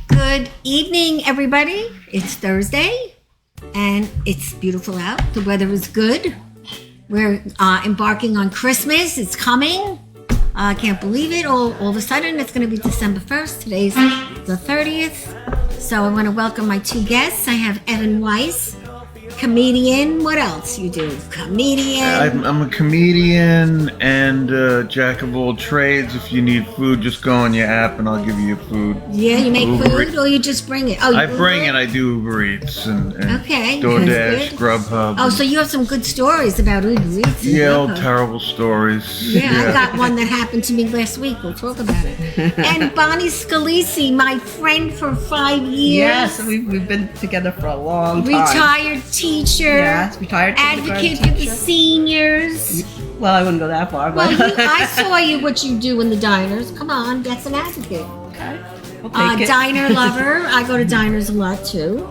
Good evening, everybody. It's Thursday, and it's beautiful out. The weather is good. We're embarking on Christmas. It's coming. I can't believe it. All of a sudden, it's going to be December 1st. Today's the 30th. So I want to welcome my two guests. I have Evan Weiss, comedian. What else you do? Comedian. I'm a comedian and jack of all trades. If you need food, just go on your app and I'll give you food. Yeah, you make food or you just bring it? Oh, I bring it. I do Uber Eats and okay. DoorDash, Grubhub. Oh, so you have some good stories about Uber Eats. Yeah, old terrible stories. Yeah, I got one that happened to me last week. We'll talk about it. And Bonnie Scalisi, my friend for 5 years. Yes, we've been together for a long time. Retired teacher. Yes, retired advocate for the seniors. Well, I wouldn't go that far. Well, But I saw you what you do in the diners. Come on, that's an advocate. Okay. We'll take it. Diner lover. I go to diners a lot too.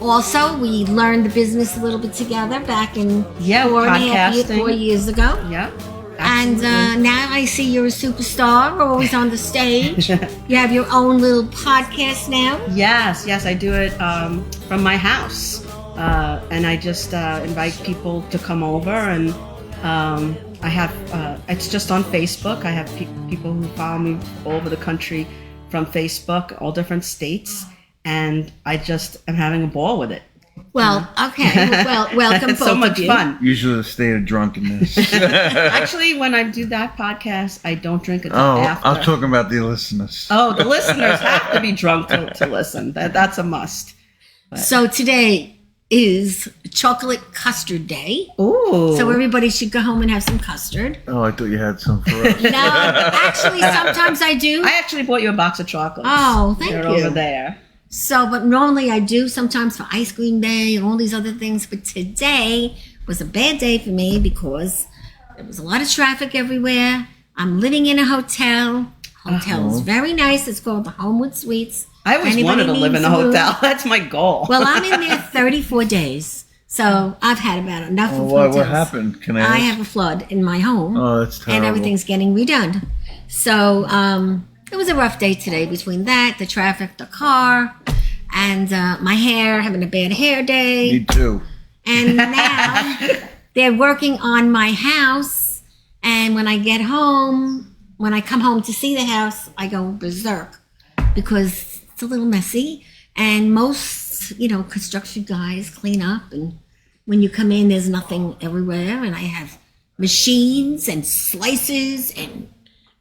Also, we learned the business a little bit together back in 4 years ago. Yeah. And now I see you're a superstar, always on the stage. You have your own little podcast now. Yes, I do it from my house. And I just invite people to come over, and I have, it's just on Facebook. I have people who follow me all over the country from Facebook, all different states, and I just am having a ball with it. Well, okay. Well, welcome. It's so much fun. Usually the state of drunkenness. Actually, when I do that podcast, I don't drink until after. I was talking about the listeners. Oh, the listeners have to be drunk to listen. That's a must. But. So today is Chocolate Custard Day. Ooh. So everybody should go home and have some custard. Oh, I thought you had some for us. No, actually, sometimes I do. I actually bought you a box of chocolates. Oh, thank They're you. over there. So, but normally I do sometimes for ice cream day and all these other things. But today was a bad day for me because there was a lot of traffic everywhere. I'm living in a hotel. Hotel is very nice. It's called the Homewood Suites. I always wanted to live in a hotel. That's my goal. Well, I'm in there 34 days. So I've had about enough of hotels. What happened? Can I ask? I have a flood in my home. Oh, that's terrible. And everything's getting redone. So it was a rough day today between that, the traffic, the car, and my hair, having a bad hair day. Me too. And now they're working on my house. And when I get home, when I come home to see the house, I go berserk because it's a little messy. And most, construction guys clean up. And when you come in, there's nothing everywhere. And I have machines and slices and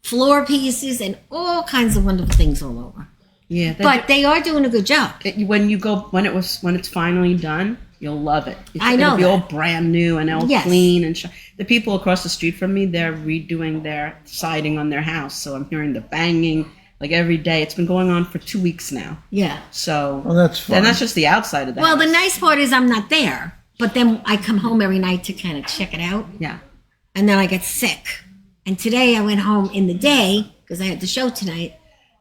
floor pieces and all kinds of wonderful things all over. Yeah, but they are doing a good job. When it's finally done, you'll love it. I know it'll be all brand new and all clean and the people across the street from me, they're redoing their siding on their house, so I'm hearing the banging like every day. It's been going on for 2 weeks now. Yeah. So that's fun. And that's just the outside of the house. Well, the nice part is I'm not there, but then I come home every night to kind of check it out. Yeah. And then I get sick. And today I went home in the day because I had the show tonight,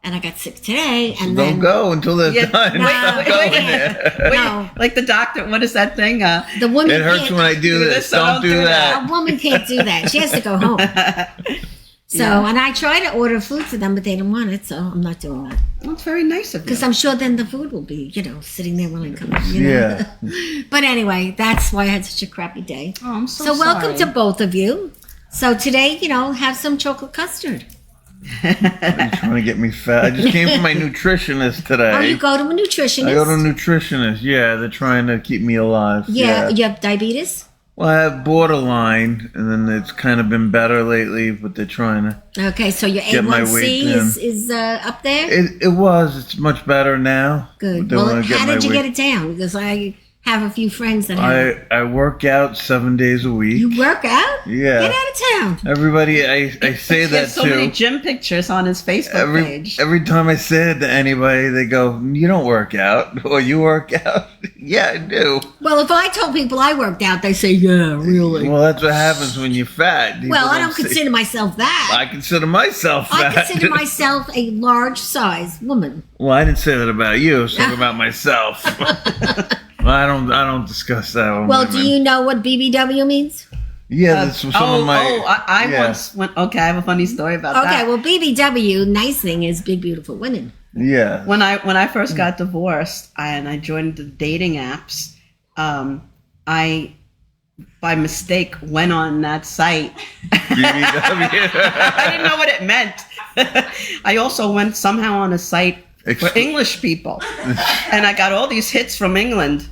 and I got sick today. And so don't go until they're done. No. Like the doctor, what is that thing? The woman it hurts when I do this. Don't do that. A woman can't do that. She has to go home. So, and I try to order food for them, but they don't want it, so I'm not doing that. Well, it's very nice of you. Because I'm sure then the food will be, sitting there when I come in. Yeah. But anyway, that's why I had such a crappy day. Oh, I'm so sorry. welcome to both of you. So today, have some chocolate custard. You're trying to get me fat. I just came from my nutritionist today. Oh, you go to a nutritionist? I go to a nutritionist. Yeah, they're trying to keep me alive. Yeah. You have diabetes? Well, I have borderline, and then it's kind of been better lately, but they're trying to Okay, so your A1C is up there? It was. It's much better now. Good. Well, how did you get it down? Because I have a few friends that have. I work out 7 days a week. You work out? Yeah. Get out of town. Everybody, I say that so too. So many gym pictures on his Facebook page. Every time I say it to anybody, they go, "You don't work out," or "You work out." Yeah, I do. Well, if I told people I worked out, they say, "Yeah, really." Well, that's what happens when you're fat. Well, I don't consider myself that. I consider myself fat. I consider myself a large-sized woman. Well, I didn't say that about you. I was talking about myself. I don't discuss that one. Well, do you know what BBW means? Yeah, that's some of my... I once went... Okay, I have a funny story about that. Okay, well, BBW, nice thing, is Big Beautiful Women. Yeah. When I first got divorced and I joined the dating apps, I by mistake went on that site. I didn't know what it meant. I also went somehow on a site for English people, and I got all these hits from England,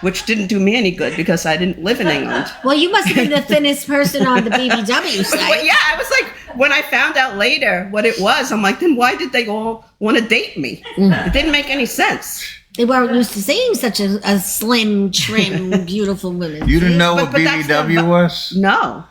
which didn't do me any good because I didn't live in England. Well, you must have been the thinnest person on the BBW site. But yeah, I was like, when I found out later what it was, I'm like, then why did they all want to date me? It didn't make any sense. They weren't used to seeing such a slim, trim, beautiful woman. You didn't know what But that's BBW was? No.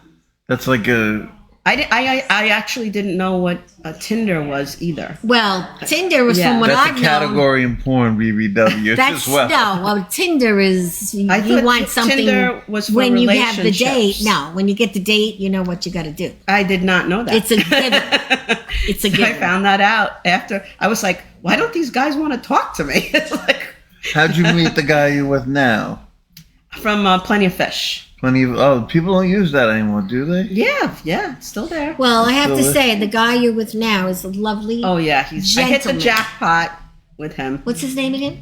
That's like a... I actually didn't know what Tinder was either. Well, Tinder was Yeah. from what That's I've a category in porn, BBW. That's as well. no. Well, Tinder is I you thought want something Tinder was for when you have the date. relationships. No, when you get the date, you know what you got to do. I did not know that. It's a given. It's a I given. found that out after. I was like, why don't these guys want to talk to me? It's like How'd you meet the guy you're with now? from Plenty of Fish. People don't use that anymore, do they? Yeah, it's still there. Well, I have to Delicious. say, the guy you're with now is a lovely. Oh yeah, I hit the Gentleman. jackpot with him, What's his name again?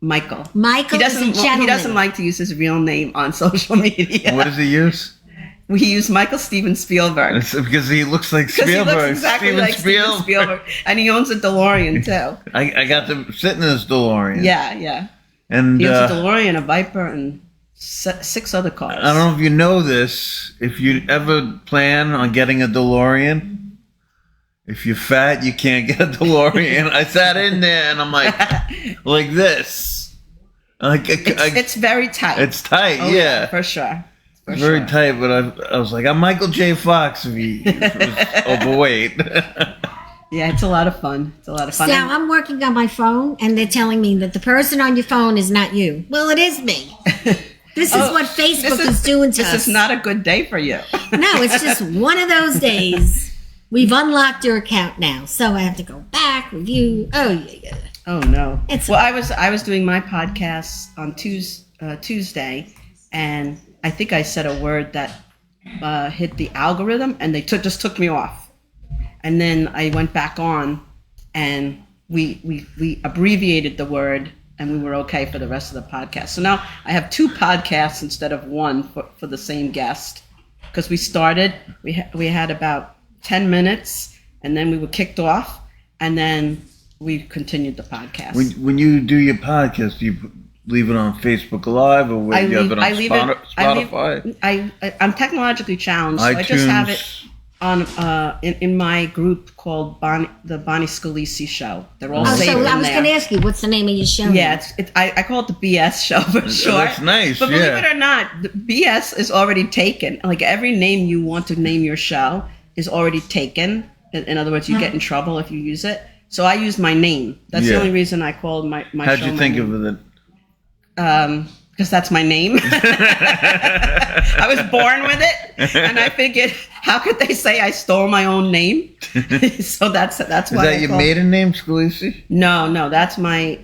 Michael. Michael He is a doesn't. gentleman. He doesn't like to use his real name on social media. What does he use? We use Michael Steven Spielberg. It's because he looks like Because he Spielberg. looks exactly Steven like Steven Spielberg. And he owns a DeLorean, too. I got to sit in his DeLorean. Yeah. And He owns a DeLorean, a Viper, and 6 other cars. I don't know if you know this. If you ever plan on getting a DeLorean, if you're fat, you can't get a DeLorean. I sat in there and I'm like this. It's very tight. It's tight, Oh, yeah. For sure. For Very sure. tight, but I was like, I'm Michael J. Fox if he was overweight. Yeah, it's a lot of fun. Now, I'm working on my phone, and they're telling me that the person on your phone is not you. Well, it is me. This is what Facebook is doing to us. This is not a good day for you. No, it's just one of those days. We've unlocked your account now, so I have to go back, review. Oh, yeah. Oh no. It's- Well, I was doing my podcast on Tuesday, and I think I said a word that hit the algorithm, and they just took me off. And then I went back on, and we abbreviated the word, and we were okay for the rest of the podcast. So now I have 2 podcasts instead of 1 for the same guest, because we started. We had about 10 minutes, and then we were kicked off, and then we continued the podcast. When you do your podcast, do you leave it on Facebook Live or do you have it on Spotify? I'm technologically challenged, so I just have it on in my group called the Bonnie Scalisi Show. They're all saved So in I was there. going to ask you, what's the name of your show? Yeah, I call it the BS show for short. That's nice, But believe yeah. it or not, the BS is already taken. Like every name you want to name your show is already taken. In other words, you get in trouble if you use it. So I used my name. That's the Yeah. only reason I called my How'd show you my think name. of it? Because that's my name. I was born with it, and I figured, how could they say I stole my own name? So that's why. Is that your maiden name, Scalisi? No, that's my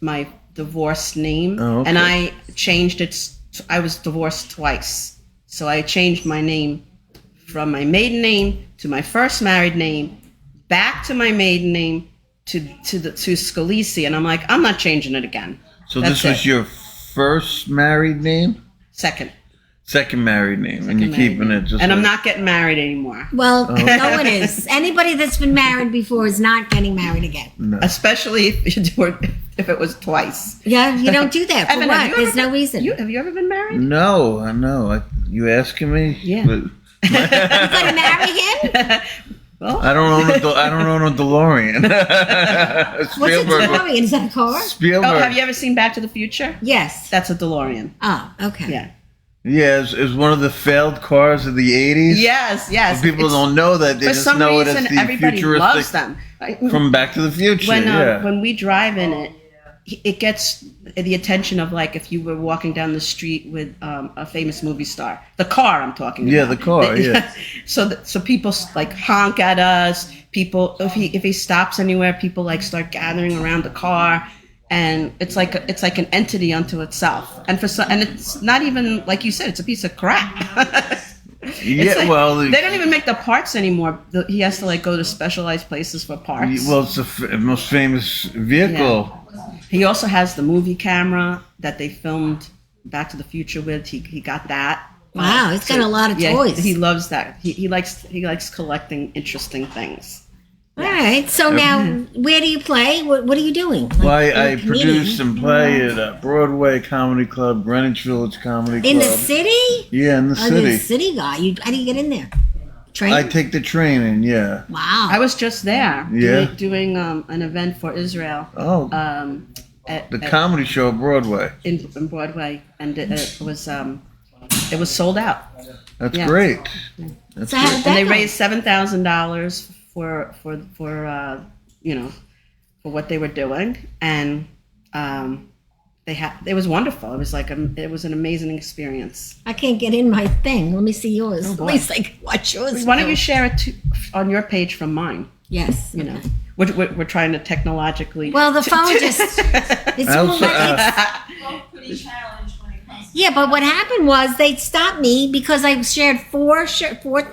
my divorced name, Oh, okay. and I changed it. I was divorced twice, so I changed my name from my maiden name to my first married name, back to my maiden name to Scalisi, and I'm like, I'm not changing it again. So That's this was it. your first married name? Second Married name, and you're married keeping name. it just And I'm like- not getting married anymore. Well, no one is. Anybody that's been married before is not getting married again. No. Especially if it was twice. Yeah, you don't do that. For Evan, have what? you There's ever no reason. Have you ever been married? No, I know. You asking me? Yeah. But You gonna marry him? Well, I don't own a DeLorean. What's a DeLorean? Is that a car? Spielberg. have you ever seen Back to the Future? Yes. That's a DeLorean. Oh, okay. Yeah. Yeah, it's one of the failed cars of the 80s. Yes. People It's- don't know that. They For just some know reason, it as the everybody loves futuristic them. from Back to the Future. When we drive in it, it gets the attention of, like, if you were walking down the street with a famous movie star. The car I'm talking Yeah, about. the car, yeah. So people like honk at us. People, if he stops anywhere, people like start gathering around the car, and it's like an entity unto itself. And and it's not even, like you said, it's a piece of crap. Yeah, like, well, they don't even make the parts anymore. He has to like go to specialized places for parts. well, it's the most famous vehicle. Yeah. He also has the movie camera that they filmed Back to the Future with. He got that. Wow, he's got a lot of toys. He loves that. He likes collecting interesting things. All right. So now, where do you play? What are you doing? Like, Well, I you're a comedian. produce and play at Broadway Comedy Club, Greenwich Village Comedy Club. In the city? Yeah, in the Oh, you're city. a city guy. How do you get in there? Train? I take the train in, yeah. Wow. I was just there Yeah. doing an event for Israel. Oh, the comedy show at Broadway. in Broadway, and it was sold out. That's Yeah. great. That's So how did great. that And they go? raised $7,000 for what they were doing, and it was wonderful. It was like it was an amazing experience. I can't get in my thing. Let me see yours. Oh, boy. At least I can watch yours. Why don't you share it on your page from mine? Yes. You know, we're trying to technologically. Well, the phone just. It's I all also, like Both pretty challenged when it comes to yeah, but what happened was they stopped me because I shared four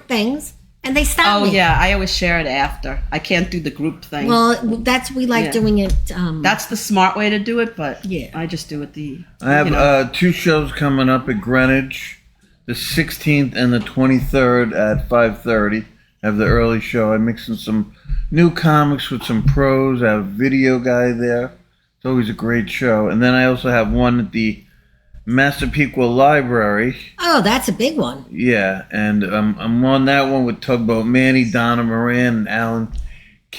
things, and they stopped Oh me. yeah, I always share it after. I can't do the group thing. Well, we like Yeah. doing it. That's the smart way to do it, but Yeah. I just do it I have 2 shows coming up at Greenwich, the 16th and the 23rd at 5:30. I have the early show. I'm mixing some new comics with some pros. I have a video guy there. It's always a great show. And then I also have one at the Massapequa Library. oh, that's a big one. Yeah, and I'm on that one with Tugboat Manny, Donna Moran, and Alan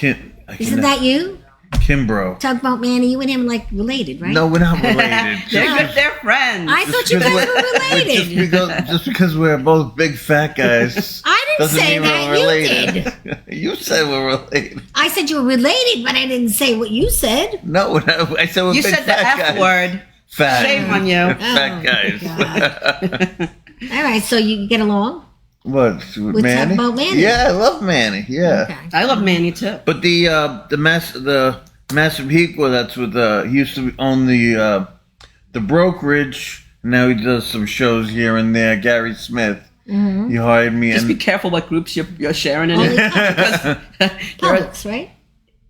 Isn't that you? Kimbrough. Tugboat Manny, you and him like related, right? No, we're not related. they're friends. I thought you guys were related. Just because we're both big fat guys. I didn't doesn't say mean we're that. You related. did. You said we're related. I said you were related, but I didn't say what you said. No, I said we're You big said the fat F guys. word. Fat. Shame on you. Fat guys. All right, so you get along? What? With Manny? Tugboat Manny? Yeah, I love Manny. Yeah. Okay. I love Manny too. But the Massapequa, that's with he used to own the Brokerage. Now he does some shows here and there. Gary Smith. Mm-hmm. He hired me. Just and be careful what groups you're sharing in Only it. Publix, right?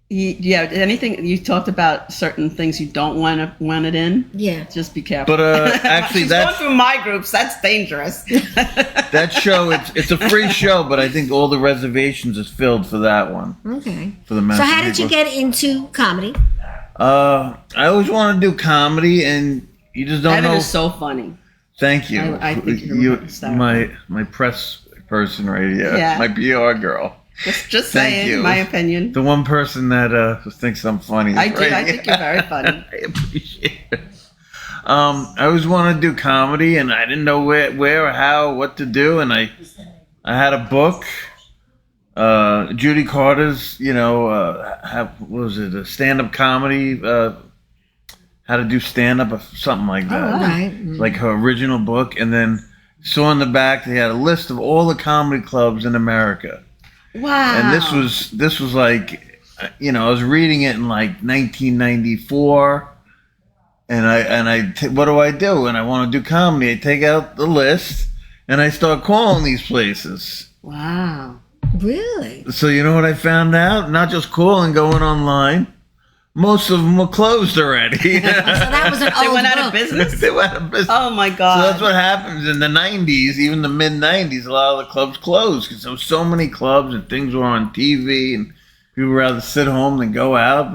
Yeah, anything you talked about certain things you don't want it in. Yeah. Just be careful. But actually, She's that's going through my groups. That's dangerous. that show. It's a free show, but I think all the reservations is filled for that one. Okay. For the So Massapequa. how did you get into comedy? I always want to do comedy, and you just don't Evan know. is so funny. Thank you. I think you're a star. my press person right here. Yeah. My PR girl. Just Thank saying, you. my opinion. The one person that thinks I'm funny. is I do. right I think here. you're very funny. I appreciate it. I always wanted to do comedy, and I didn't know where or how, what to do, and I had a book. Judy Carter's, what was it? A stand-up comedy. How to do stand-up or something like that. All right. Like her original book, and then saw in the back they had a list of all the comedy clubs in America. Wow. And this was like, I was reading it in like 1994, and what do I do? And I want to do comedy. I take out the list and I start calling these places. Wow. Really? So you know what I found out? Not just calling, going online. Most of them were closed already. So that was an They old went out book. of business? They went out of business. Oh my So God. that's what happens in the 90s, even the mid-90s. A lot of the clubs closed because there were so many clubs and things were on TV and people would rather sit home than go out.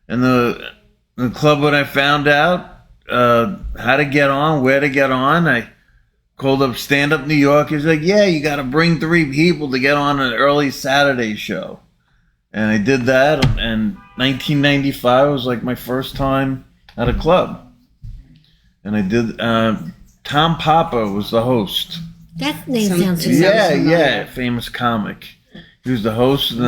And the club, when I found out how to get on, where to get on, I called up Stand Up New York. He's like, yeah, you got to bring 3 people to get on an early Saturday show. And I did that, and 1995 was like my first time at a club. And I did, Tom Papa was the host. That name Some- sounds Yeah. familiar. Yeah, famous comic. He was the host, and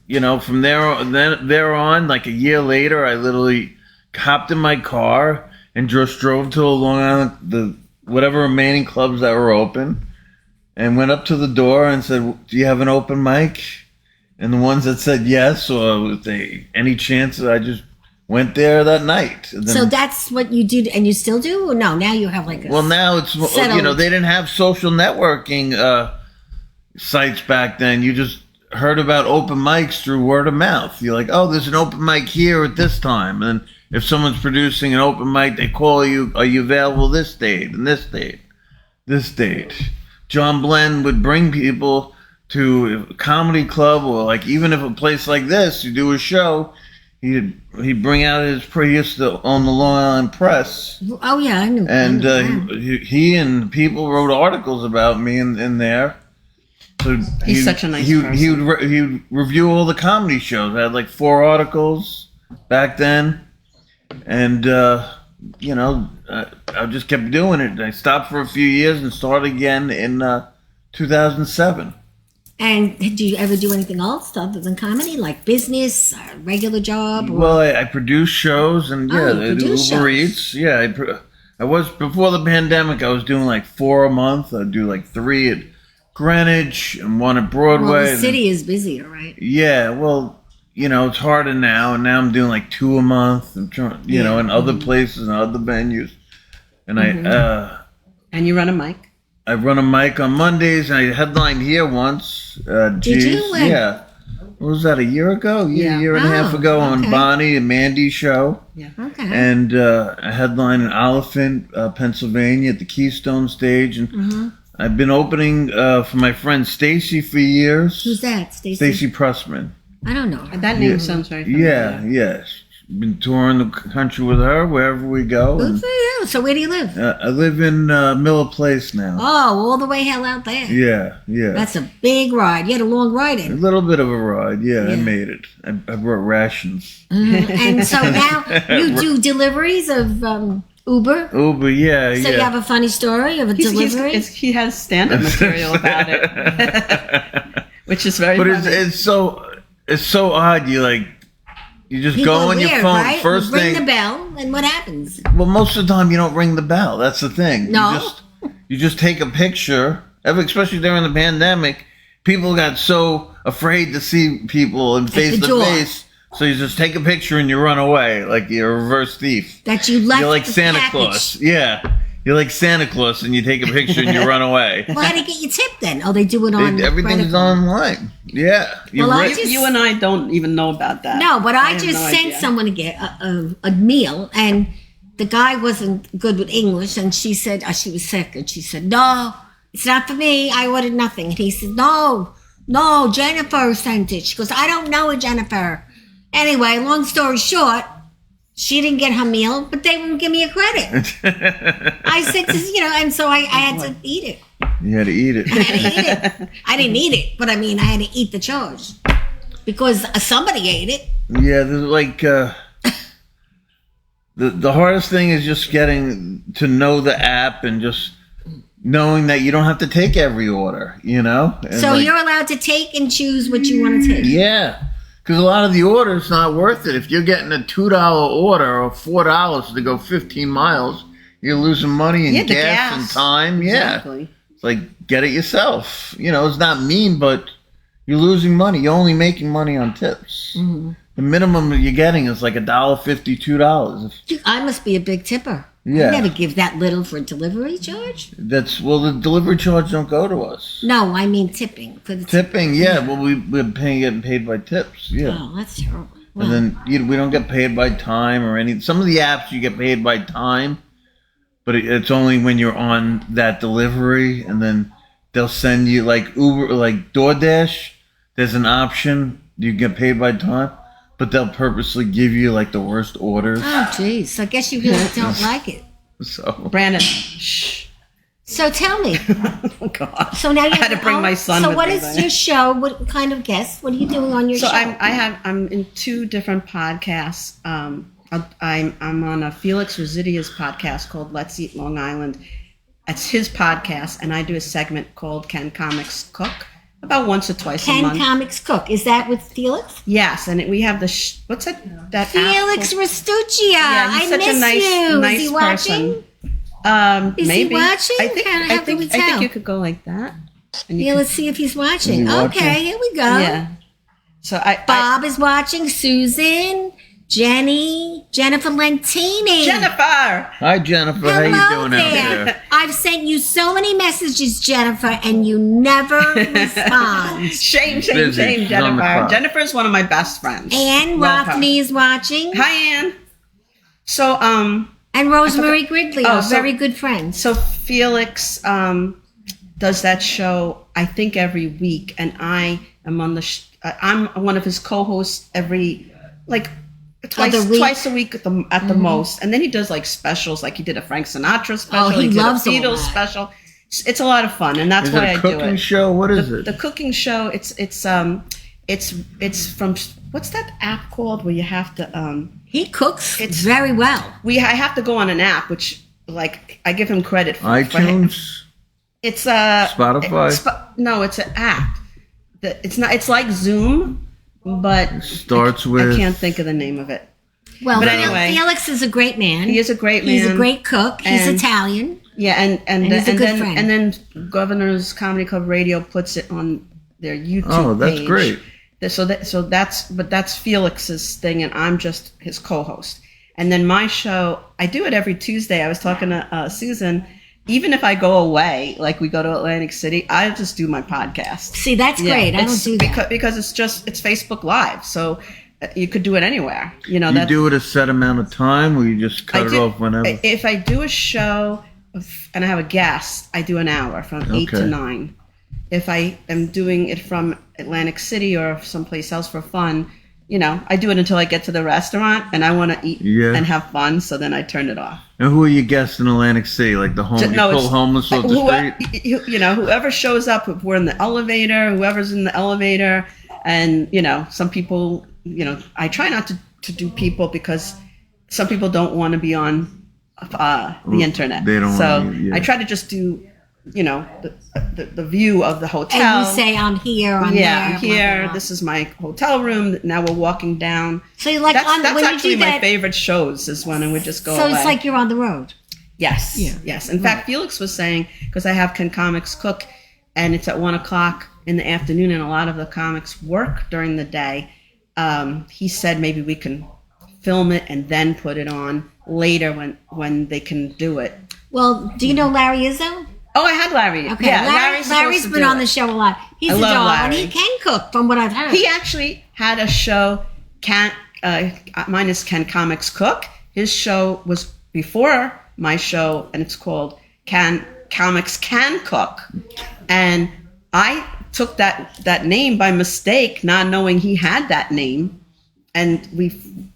then, from there on, like a year later, I literally hopped in my car and just drove to Long Island, the whatever remaining clubs that were open, and went up to the door and said, do you have an open mic? And the ones that said yes, or if any chances, I just went there that night. And then, So that's what you do, and you still do? Or no, now you have like a... well, now it's, settled- they didn't have social networking sites back then. You just heard about open mics through word of mouth. You're like, oh, there's an open mic here at this time. And if someone's producing an open mic, they call you, are you available this date and this date, this date? John Blenn would bring people to a comedy club, or like even if a place like this, you do a show, he'd bring out he used to own the Long Island Press. Oh yeah, I knew. And Wow. he and people wrote articles about me in there. So He's such a nice person. He would review all the comedy shows. I had like 4 articles back then, and I just kept doing it. I stopped for a few years and started again in 2007. And did you ever do anything else other than comedy, like business, a regular job? Or? Well, I produced shows and Oh, you I do produce Uber shows. Eats. Yeah, I was before the pandemic. I was doing like 4 a month. I'd do like 3 at Greenwich and 1 at Broadway. Well, the city is busier, right? Yeah, well, it's harder now, and now I'm doing like 2 a month. I'm trying, in other places and other venues, and And you run a mic. I run a mic on Mondays, and I headlined here once. Did you? When? Yeah. What was that, a year ago? Yeah. A year and a half Oh, ago on okay. Bonnie and Mandy's show. Yeah. Okay. And I headlined in Olyphant, Pennsylvania at the Keystone stage. And I've been opening for my friend Stacey for years. Who's that, Stacey? Stacey Prussman. I don't know. her. That name sounds very familiar. Yeah. Been touring the country with her wherever we go. Good And, for you. So where do you live? I live in Miller Place now. Oh, all the way hell out there. Yeah. That's a big ride. You had a long ride A in. little bit of a ride. Yeah, I Yeah. made it. I brought rations. And so now you do deliveries of Uber. Uber, yeah. So you have a funny story of a delivery? He has stand-up material about it, which is very But funny. it's so odd. You just People go are on your weird, phone. right? First You ring thing. the bell, and what happens? Well, most of the time you don't ring the bell. That's the thing. No. You just take a picture. Especially during the pandemic, people got so afraid to see people and face the to door. face. So you just take a picture and you run away like you're a reverse thief. That you left You're like the Santa package. Claus. Yeah. You're like Santa Claus and you take a picture and you run away. Well, how do you get your tip then? Oh, they do it on Everything's credit card. online. Yeah. Well, I rip- just- You and I don't even know about that. No, but I have just no sent idea. someone to get a meal, and the guy wasn't good with English, and she said she was sick, and she said, "No, it's not for me. I ordered nothing." And he said, "No, Jennifer sent it." She goes, "I don't know a Jennifer." Anyway, long story short, she didn't get her meal, but they wouldn't give me a credit. I said, and so I had to eat it. You had to eat it. I had to eat it. I didn't eat it, but I mean, I had to eat the charge because somebody ate it. Yeah, there's like the hardest thing is just getting to know the app and just knowing that you don't have to take every order, And So like, you're allowed to take and choose what you want to take. yeah, because a lot of the orders not worth it. If you're getting a $2 order or $4 to go 15 miles, you're losing money in Yeah, the gas and gas. time. Yeah, Exactly. it's like get it yourself. It's not mean, but you're losing money. You're only making money on tips. Mm-hmm. The minimum that you're getting is like $1.50, $2. I must be a big tipper. Yeah. I never give that little for a delivery charge. The delivery charge don't go to us. No, I mean tipping for the Tipping, yeah. Well, we're getting paid by tips, yeah. Oh, that's terrible. Well, And then we don't get paid by time or any. Some of the apps you get paid by time, but it's only when you're on that delivery, and then they'll send you like Uber, like DoorDash. There's an option you get paid by time, but they'll purposely give you like the worst orders. oh, geez. I guess you really don't like it. So Brandon, shh. So tell me. Oh, God. So now you I had to bring my son So with what me, is though. your show? What kind of guests? What are you doing on your So show? I'm in 2 different podcasts. I'm on a Felix Residia's podcast called Let's Eat Long Island. It's his podcast, and I do a segment called Ken Comics Cook about once or twice a Ken month. Comics Cook. Is that with Felix? Yes, and we have the what's that? That Felix app Restuccia. Yeah, he's I such a miss nice- you. nice Is he person. watching? called- Is he maybe watching? I think How can we tell? you could go like that. And you Yeah, could- let's see if he's watching. Is he watching? Okay, here we go. yeah. So I Bob is watching. Susan, Jennifer Lentini. Jennifer. Hi, Jennifer. How you Hello doing out there? I've sent you so many messages, Jennifer, and you never respond. Shame, Busy. She's on the Jennifer. clock. Jennifer is one of my best friends. Anne Love her. Rothney is watching. Hi, Anne. So, And Rosemary Gridley Oh, are so- very good friends. So Felix does that show, I think, every week, and I am on the. I'm one of his co-hosts every Other week. twice a week at the most, and then he does like specials, like he did a Frank Sinatra special. Oh, he did loves a all Beatles that. special. It's a lot of fun, and that's Is why it a I do cooking it. show? What is it? The cooking show. It's from what's that app called where you have to He cooks It's- very well. I have to go on an app, which like I give him credit for. iTunes? It's Spotify? No, it's an app. It's not. It's like Zoom, but Starts I with... can't think of the name of it. Well, But anyway. Felix is a great man. He is a great man. He's a great cook. He's And- Italian. Yeah, and he's a good friend. and then Governor's Comedy Club Radio puts it on their YouTube Oh, that's page. great. So that's Felix's thing, and I'm just his co-host. And then my show, I do it every Tuesday. I was talking to Susan. Even if I go away, like we go to Atlantic City, I just do my podcast. See, that's great. I don't it's do that. because it's Facebook Live, so you could do it anywhere. You know, You do it a set amount of time, or you just cut it off whenever? If I do a show and I have a guest, I do an hour from 8 to Okay. 9. If I am doing it from Atlantic City or someplace else for fun, I do it until I get to the restaurant and I want to eat and have fun, so then I turn it off. And who are your guests in Atlantic City? Like the home, you pull it's- homeless off the street? Whoever shows up, if we're in the elevator, whoever's in the elevator, and some people, I try not to do people because some people don't want to be on the internet. They don't so wanna, yeah. I try to just do, the view of the hotel. And you say, I'm here, I'm there. I'm here. blah, blah, blah. This is my hotel room. Now we're walking down. So you're like, That's when you actually do my that, favorite shows is when we just go so away. it's like you're on the road. Yes. Yeah. Yes. In fact, Felix was saying, because I have Kynn Comics Cook, and it's at 1:00 in the afternoon, and a lot of the comics work during the day. He said maybe we can film it and then put it on later when they can do it. Well, do you know Larry Izzo? Oh, I had Larry. Okay, Yeah, Larry's been on the show a lot. He's I a love doll, and Larry. he can cook, from what I've heard. He actually had a show. Mine is Kynn Comics Cook. His show was before my show, and it's called Comics Can Cook. And I took that name by mistake, not knowing he had that name. And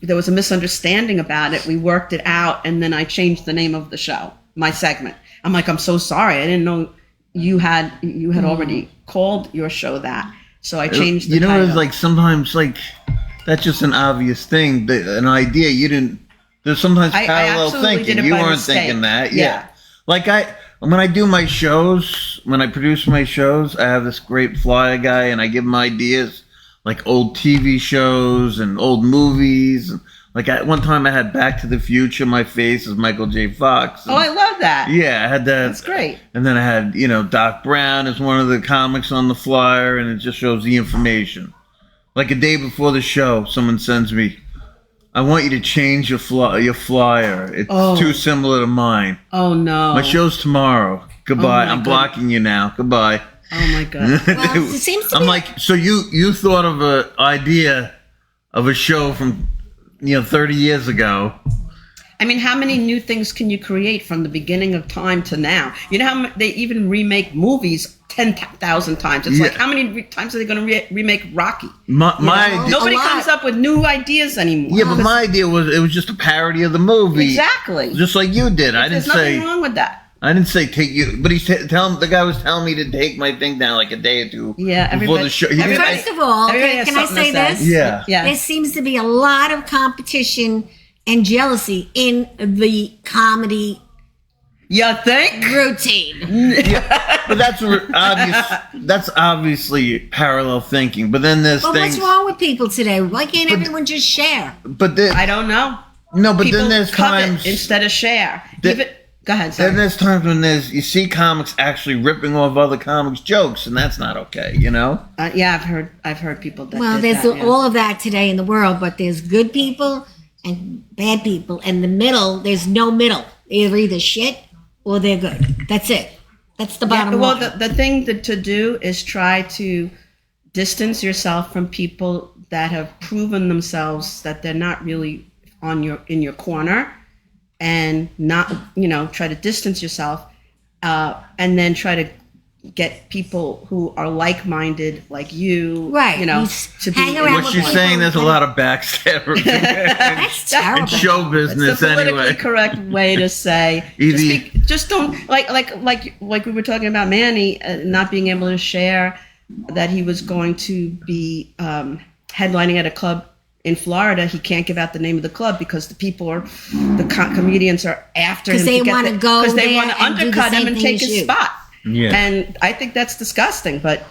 there was a misunderstanding about it. We worked it out, and then I changed the name of the show, my segment. I'm like, I'm so sorry. I didn't know you had already called your show that. So I changed the title. It's like sometimes like that's just an obvious thing. An idea you didn't. There's sometimes I parallel absolutely thinking. did it You by weren't mistake. thinking that. Yeah. Like when I do my shows, when I produce my shows, I have this great flyer guy, and I give him ideas like old TV shows and old movies. Like one time I had Back to the Future. My face is Michael J. Fox. Oh, I love that. Yeah, I had that. That's great. And then I had, Doc Brown is one of the comics on the flyer, and it just shows the information. Like a day before the show, someone sends me, I want you to change your flyer. It's too similar to mine. Oh, no. My show's tomorrow. Goodbye. I'm blocking you now. Goodbye. Oh, my God. Well, it seems to I'm be like, so you thought of an idea of a show from 30 years ago. I mean, how many new things can you create from the beginning of time to now? You know how they even remake movies 10,000 times. It's like, how many times are they going to remake Rocky? My idea, Nobody A lot. comes up with new ideas anymore. yeah, but my idea was it was just a parody of the movie. Exactly. Just like you did. I didn't There's say nothing wrong with that. I didn't say take you, but the guy was telling me to take my thing down like a day or two Yeah, before the everybody- show. He didn't- everybody- First of all, Everybody has can I something say to this? Yeah. Yeah. There seems to be a lot of competition and jealousy in the comedy You think? routine. But that's obvious. That's obviously parallel thinking. But then there's But things. what's wrong with people today? Why can't everyone just share? But then, I don't know. no. But People then there's covet times. instead of share. Go ahead, Then sorry. there's times when you see comics actually ripping off other comics' jokes, and that's not okay. Yeah, I've heard people that Well, did there's that, yeah. all of that today in the world, but there's good people and bad people. And the middle, there's no middle. They're either shit or they're good. That's it. That's the bottom well, line. the thing to do is try to distance yourself from people that have proven themselves that they're not really in your corner, and not, try to distance yourself, and then try to get people who are like-minded, like you, Right. to Hang be. around What with you're people saying, there's a that- lot of backstabbers That's terrible. in show It's business the politically anyway. correct way to say. Just don't like we were talking about Manny not being able to share that he was going to be headlining at a club in Florida. He can't give out the name of the club because the comedians are after him Because they want to go because they there want to and do the undercut same him and thing take as his you. spot. Yeah. And I think that's disgusting. But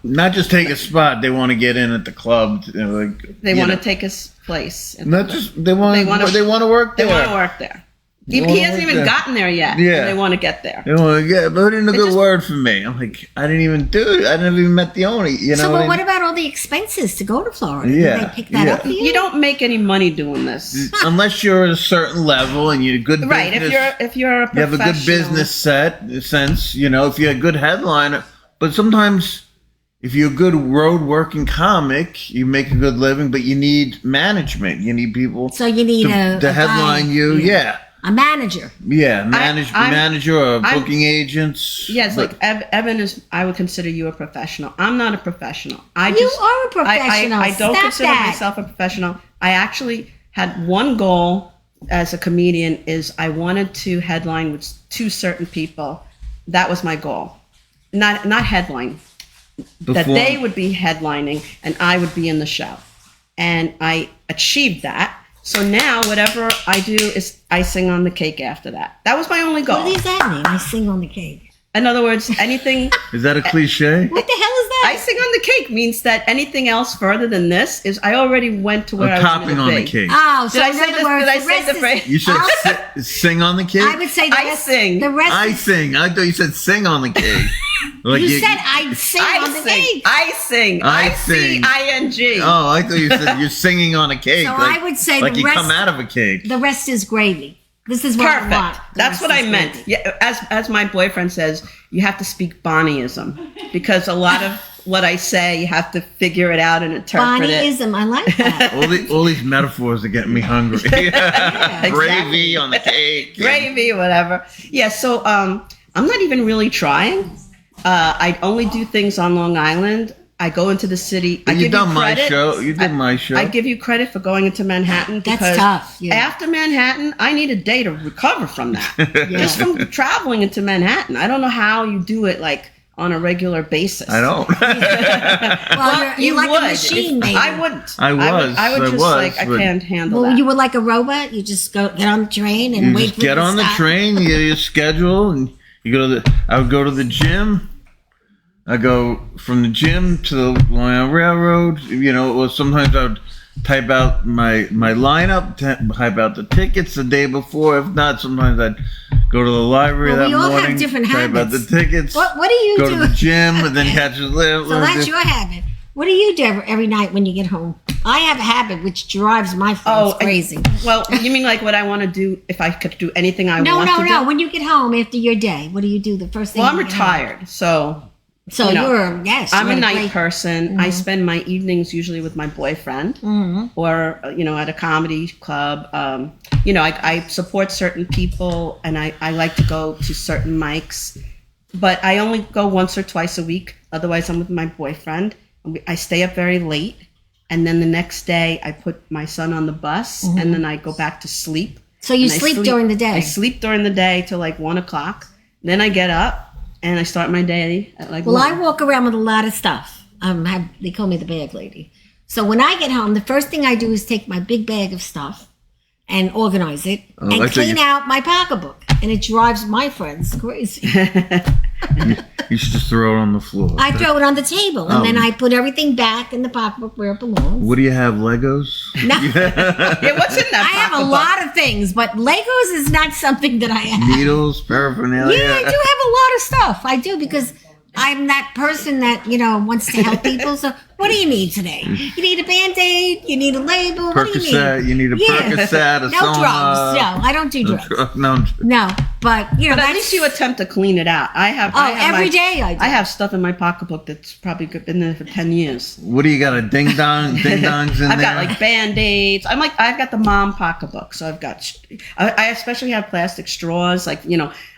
Not just take a spot, they want to get in at the club. they want to take his place. Not just they want They wanna- to work They there. want to work there. He wanna hasn't work even there. gotten there yet. Yeah. And they want to get there. They want to get, but in a good just- word for me. I'm like, I didn't even do it. I never even met the owner. So, but what about all the expenses to go to Florida? Yeah, Did they pick that yeah. up for you? You don't make any money doing this. Unless you're at a certain level and you're a good Right, business, if you're a you have a good professional- business sense, if you're a good headliner. But sometimes, if you're a good road working comic, you make a good living, but you need management. You need people So you need to headline guy, you. Yeah, a manager. manager or I'm- booking agents. Yes, but- like Evan is. I would consider you a professional. I'm not a professional. You are a professional. I don't Stop consider that. myself a professional. I actually had one goal as a comedian is I wanted to headline with two certain people. That was my goal. Not headline. That Before- they would be headlining and I would be in the show. And I achieved that. So now whatever I do is icing on the cake after that. That was my only goal. What does that mean? I sing on the cake. In other words, anything Is that a cliche? What the hell is that? icing on the cake means that anything else further than this is I already went to where I was Topping going on to the be. cake. Oh, so Did I in say other this? words, Did I the say rest the is- phrase? You said sing on the cake? I would say the I rest. sing. The rest. I is- sing. I thought you said sing on the cake. Like You said I sing on the cake. I sing. I sing. I-C-I-N-G. Oh, I thought you said you're singing on a cake. So like, I would say like the you rest- come out of a cake. The rest is gravy. This is what I want. Perfect. The That's rest what I is meant. gravy. Yeah, as my boyfriend says, you have to speak Bonnieism because a lot of what I say, you have to figure it out and interpret it. Bonnieism. I like that. All these metaphors are getting me hungry. Gravy on the cake. Gravy, whatever. Yeah. So I'm not even really trying. I only do things on Long Island. I go into the city. I You give done you my credit. show. You did my show. I give you credit for going into Manhattan That's because tough, yeah. after Manhattan, I need a day to recover from that. Just from traveling into Manhattan. I don't know how you do it like on a regular basis. I don't. Well, you're like would. a machine, maybe. I wouldn't. I was. I would I just was, like I but- can't handle Well, that. you were like a robot. You just go get on the train and You wait just for get it to on the stop. train, you get your schedule, and you go to I would go to the gym. I go from the gym to the Long Island Railroad. Or sometimes I would type out my lineup, type out the tickets the day before. If not, sometimes I'd go to the library Well, we that all have morning, different type out the habits. tickets. What do you go do? to the gym and then catch a lift. So that's your habit. What do you do every night when you get home? I have a habit which drives my friends crazy. Well, you mean like what I want to do if I could do anything I No. want to do? When you get home after your day, what do you do the first thing? Well, I'm you get home? retired, so So you know, I'm a night great- person. I spend my evenings usually with my boyfriend, or at a comedy club. I support certain people, and I like to go to certain mics, but I only go once or twice a week. Otherwise, I'm with my boyfriend. I stay up very late, and then the next day I put my son on the bus, and then I go back to sleep. So you And I sleep during the day. I sleep during the day till like 1:00. Then I get up. And I start my day at like. Well, I 1. walk around with a lot of stuff. They call me the bag lady. So when I get home, the first thing I do is take my big bag of stuff and organize it and I thought clean you- out my pocketbook. And it drives my friends crazy. You should just throw it on the floor. I throw it on the table and then I put everything back in the pocketbook where it belongs. What do you have? Legos? No, Yeah, what's in that? I have a pocketbook? lot of things, but Legos is not something that I have. Needles, paraphernalia. Yeah, I do have a lot of stuff. I do because I'm that person that, wants to help people. So What do you need today? You need a Band-Aid? You need a label? What do you need? Percocet. You need a Percocet. No drugs. No, I don't do drugs. No, but But at least you attempt to clean it out. I have every day I do. I have stuff in my pocketbook that's probably been there for 10 years. What do you got? A ding dongs in I've there? got like Band-Aids. I've got the mom pocketbook, so I've got. I especially have plastic straws. Like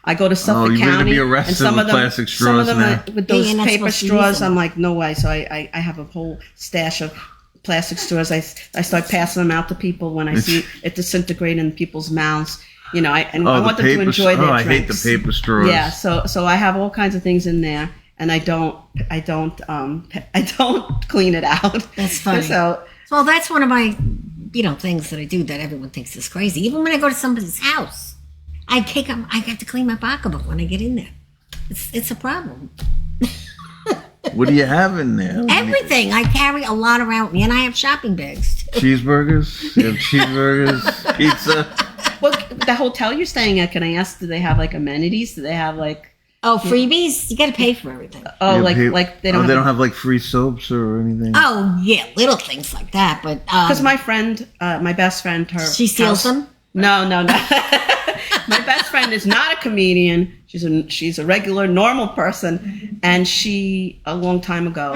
I go to Suffolk you're gonna County, be arrested and some with of them, plastic some of straws them now. are, with those you're not paper supposed to use straws. them. I'm like, no way. So I have a whole stash of plastic straws. I start passing them out to people when I see it disintegrate in people's mouths. I want them to enjoy their I hate drinks. the paper straws. Yeah, so I have all kinds of things in there, and I don't clean it out. That's funny. Well, that's one of my, things that I do that everyone thinks is crazy. Even when I go to somebody's house, I have to clean my pocketbook when I get in there. It's a problem. What do you have in there? Everything. I carry a lot around with me, and I have shopping bags too. Cheeseburgers? You have cheeseburgers? Pizza? Well, the hotel you're staying at, can I ask, do they have like amenities? Do they have like freebies? You got to pay for everything. They don't have like free soaps or anything? Oh yeah, little things like that. But because my friend, my best friend, she steals them. No. My best friend is not a comedian. She's a regular, normal person, and a long time ago,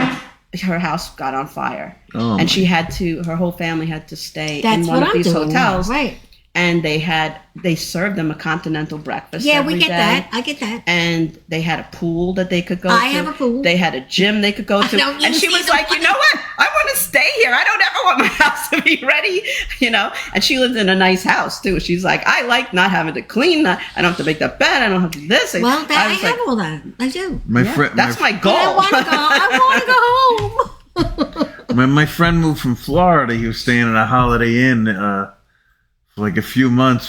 her house got on fire, and her whole family had to stay in one of these hotels, right? And they served them a continental breakfast. Yeah, every we get day. that. I get that. And they had a pool that they could go to. I have a pool. They had a gym they could go to. And she was like, you know what? I want to stay here. I don't ever want my house to be ready, And she lived in a nice house, too. She's like, I like not having to clean. I don't have to make the bed. I don't have to do this. Well, I have all that. I do. That's my goal. I want to go home. When my friend moved from Florida, he was staying at a Holiday Inn for like a few months.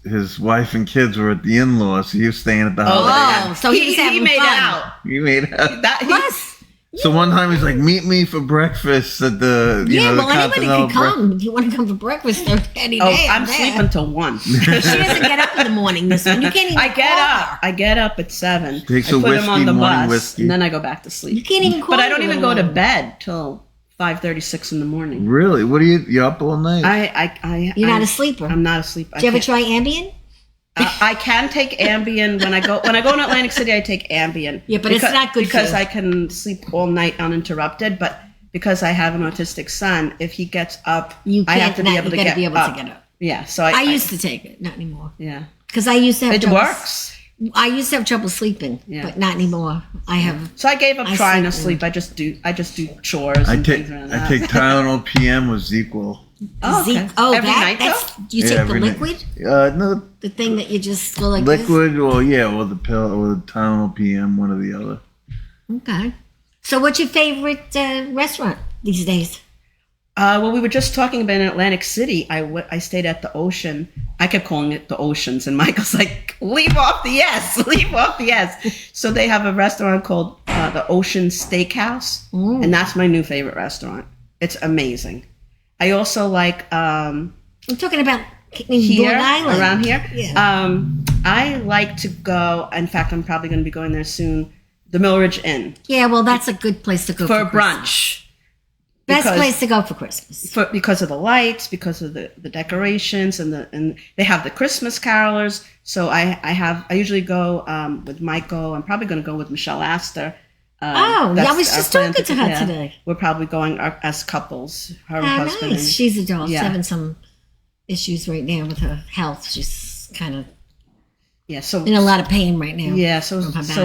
His wife and kids were at the in-laws. So he was staying at the Holiday Inn. So he made fun. out. He made out. Yes. So one time he's like, meet me for breakfast at the, anybody can come. If you want to come for breakfast any day. I'm sleeping till 1. She doesn't get up in the morning. This one, you can't even. I get up at 7. Takes I a put him on the morning bus, whiskey. and then I go back to sleep. You can't even call. But I don't even go to bed till 5:36 in the morning. Really? What are you up all night? You're not a sleeper. I'm not asleep. Do you ever try Ambien? I can take Ambien when I go in Atlantic City. I take Ambien. Yeah, but it's not good because for you. I can sleep all night uninterrupted. But because I have an autistic son, if he gets up, I have to be able to get up. Yeah, so I used to take it, not anymore. Yeah, because I used to have. It works. I used to have trouble sleeping, but not anymore. I have. So I gave up trying to sleep. I just do chores. I take Tylenol PM with ZQL. Oh, okay. Every night, that's you take the liquid. No, the thing that you just go like liquid, this? or the pill, or the Tylenol PM, one or the other. Okay. So, what's your favorite restaurant these days? Well, we were just talking about in Atlantic City. I stayed at the Ocean. I kept calling it the Oceans, and Michael's like, leave off the S, leave off the S. So they have a restaurant called the Ocean Steakhouse, and that's my new favorite restaurant. It's amazing. I also like... I'm talking about here, Long Island. around here. Yeah. I like to go, in fact, I'm probably going to be going there soon, the Millridge Inn. Yeah, well, that's a good place to go for brunch. Best place to go for Christmas. Because of the lights, because of the decorations, and they have the Christmas carolers. So I usually go with Michael. I'm probably going to go with Michelle Astor. I was just talking to her today. We're probably going as couples. Her husband. Nice. She's adult. She's having some issues right now with her health. She's kind of in a lot of pain right now. Yeah. So